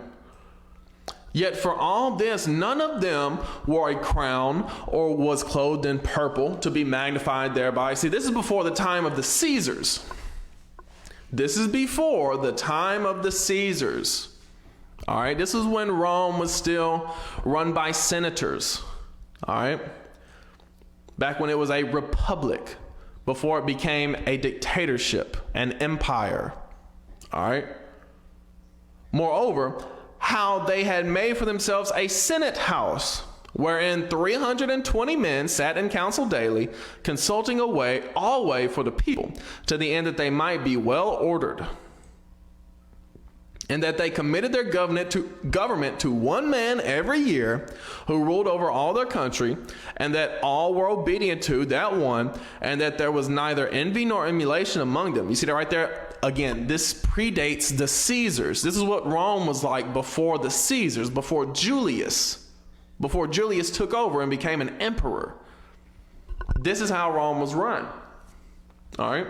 Yet for all this, none of them wore a crown or was clothed in purple to be magnified thereby. See, this is before the time of the Caesars. This is before the time of the Caesars. All right, this is when Rome was still run by senators. All right, back when it was a republic, before it became a dictatorship, an empire. All right. Moreover, how they had made for themselves a senate house, wherein 320 men sat in council daily, consulting always for the people, to the end that they might be well ordered, and that they committed their government to one man every year, who ruled over all their country, and that all were obedient to that one, and that there was neither envy nor emulation among them. You see that right there? Again, this predates the Caesars. This is what Rome was like before the Caesars, before Julius took over and became an emperor. This is how Rome was run. All right?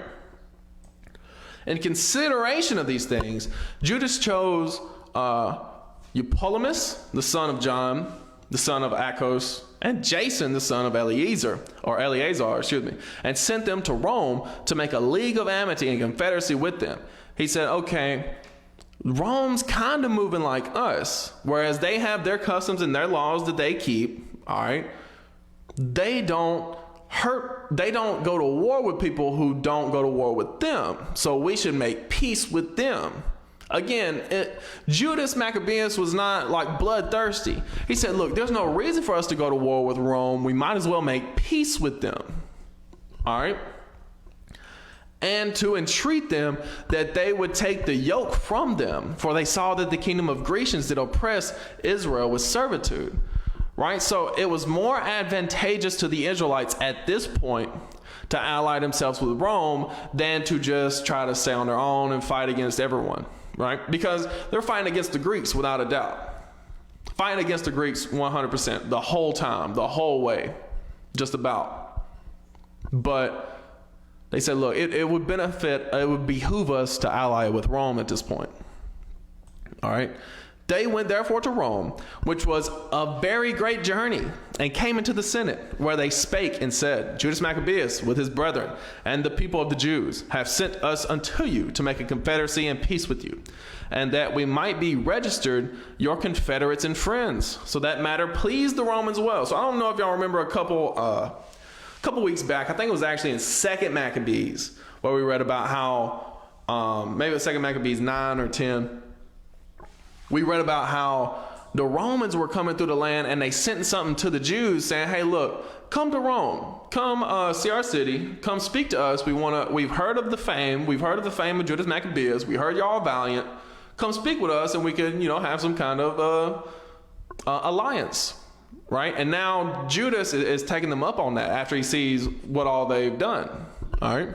In consideration of these things, Judas chose Eupolemus, the son of John, the son of Achos, and Jason, the son of Eleazar, and sent them to Rome to make a league of amity and confederacy with them. He said, okay, Rome's kind of moving like us, whereas they have their customs and their laws that they keep, all right? They don't go to war with people who don't go to war with them. So we should make peace with them. Again, Judas Maccabeus was not like bloodthirsty. He said, look, there's no reason for us to go to war with Rome. We might as well make peace with them. All right? And to entreat them that they would take the yoke from them, for they saw that the kingdom of Grecians did oppress Israel with servitude. Right? So it was more advantageous to the Israelites at this point to ally themselves with Rome than to just try to stay on their own and fight against everyone. Right? Because they're fighting against the Greeks without a doubt. Fighting against the Greeks 100%, the whole time, the whole way, just about. But they said, look, it would behoove us to ally with Rome at this point. All right? They went therefore to Rome, which was a very great journey, and came into the Senate, where they spake and said, Judas Maccabeus with his brethren and the people of the Jews have sent us unto you to make a confederacy and peace with you, and that we might be registered your confederates and friends. So that matter pleased the Romans well. So I don't know if y'all remember a couple weeks back, I think it was actually in 2 Maccabees, where we read about how, maybe it was 2 Maccabees 9 or 10, we read about how the Romans were coming through the land, and they sent something to the Jews saying, hey, look, come to Rome, come see our city, come speak to us. We've heard of the fame of Judas Maccabeus. We heard y'all valiant. Come speak with us, and we could, have some kind of alliance, right? And now Judas is taking them up on that after he sees what all they've done, all right?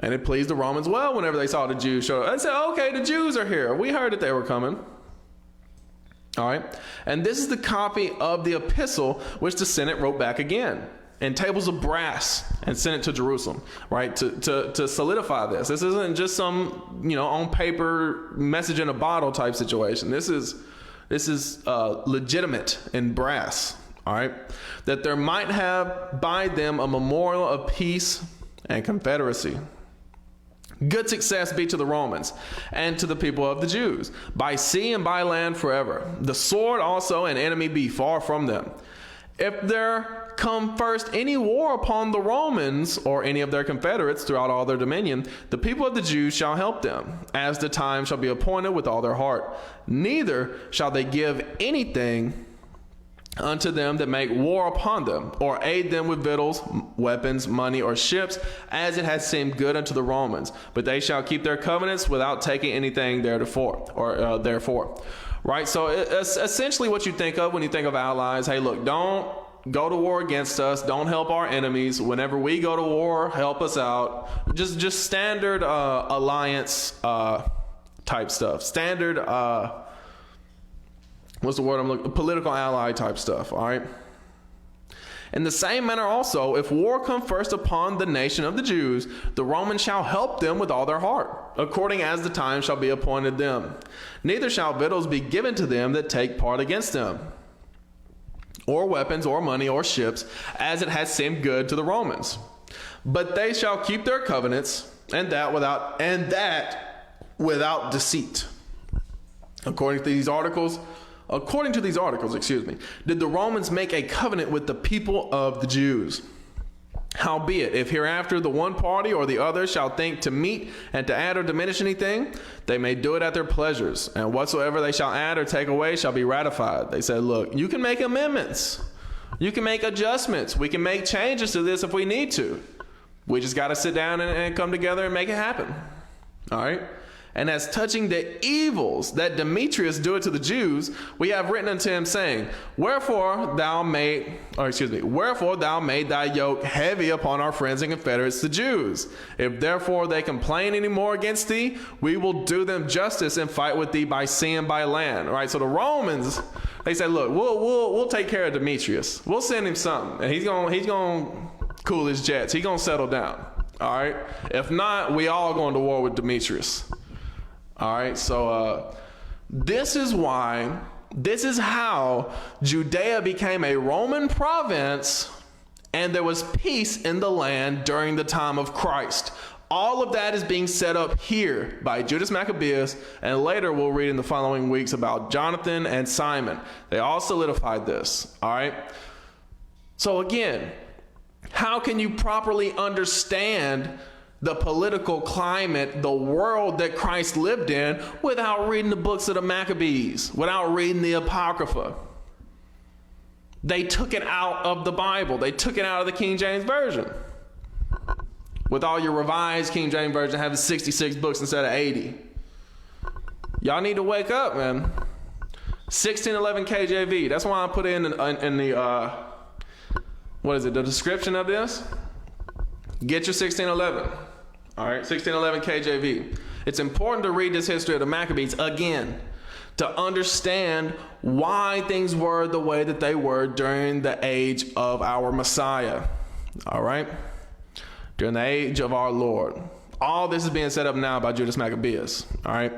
And it pleased the Romans well whenever they saw the Jews show up. They said, okay, the Jews are here. We heard that they were coming. All right. And this is the copy of the epistle which the Senate wrote back again in tables of brass and sent it to Jerusalem, right? To solidify this. This isn't just some, on paper message in a bottle type situation. This is legitimate in brass. All right. That there might have by them a memorial of peace and confederacy. Good success be to the Romans and to the people of the Jews, by sea and by land forever. The sword also and enemy be far from them. If there come first any war upon the Romans or any of their confederates throughout all their dominion, the people of the Jews shall help them, as the time shall be appointed with all their heart. Neither shall they give anything unto them that make war upon them, or aid them with victuals, weapons, money, or ships, as it has seemed good unto the Romans. But they shall keep their covenants without taking anything therefore. Right? So it's essentially what you think of when you think of allies. Hey, look, don't go to war against us. Don't help our enemies. Whenever we go to war, help us out. Just standard alliance type stuff. Standard what's the word I'm looking? Political ally type stuff, all right? In the same manner also, if war come first upon the nation of the Jews, the Romans shall help them with all their heart, according as the time shall be appointed them. Neither shall victuals be given to them that take part against them, or weapons, or money, or ships, as it has seemed good to the Romans. But they shall keep their covenants, and that without deceit. According to these articles, did the Romans make a covenant with the people of the Jews? Howbeit, if hereafter the one party or the other shall think to meet and to add or diminish anything, they may do it at their pleasures, and whatsoever they shall add or take away shall be ratified. They said, look, you can make amendments. You can make adjustments. We can make changes to this if we need to. We just got to sit down and come together and make it happen. All right? And as touching the evils that Demetrius doeth to the Jews, we have written unto him, saying, Wherefore thou made thy yoke heavy upon our friends and confederates the Jews. If therefore they complain any more against thee, we will do them justice and fight with thee by sea and by land. All right, so the Romans, they said, look, we'll take care of Demetrius. We'll send him something, and he's gonna cool his jets. He's gonna settle down. All right. If not, we all going to war with Demetrius. All right, so this is how Judea became a Roman province, and there was peace in the land during the time of Christ. All of that is being set up here by Judas Maccabeus, and later we'll read in the following weeks about Jonathan and Simon. They all solidified this, all right? So again, how can you properly understand the political climate, the world that Christ lived in, without reading the books of the Maccabees, without reading the Apocrypha? They took it out of the Bible. They took it out of the King James Version. With all your revised King James Version having 66 books instead of 80. Y'all need to wake up, man. 1611 KJV. That's why I put it in the the description of this. Get your 1611. All right, 1611 KJV. It's important to read this history of the Maccabees again to understand why things were the way that they were during the age of our Messiah. All right? During the age of our Lord. All this is being set up now by Judas Maccabeus. All right?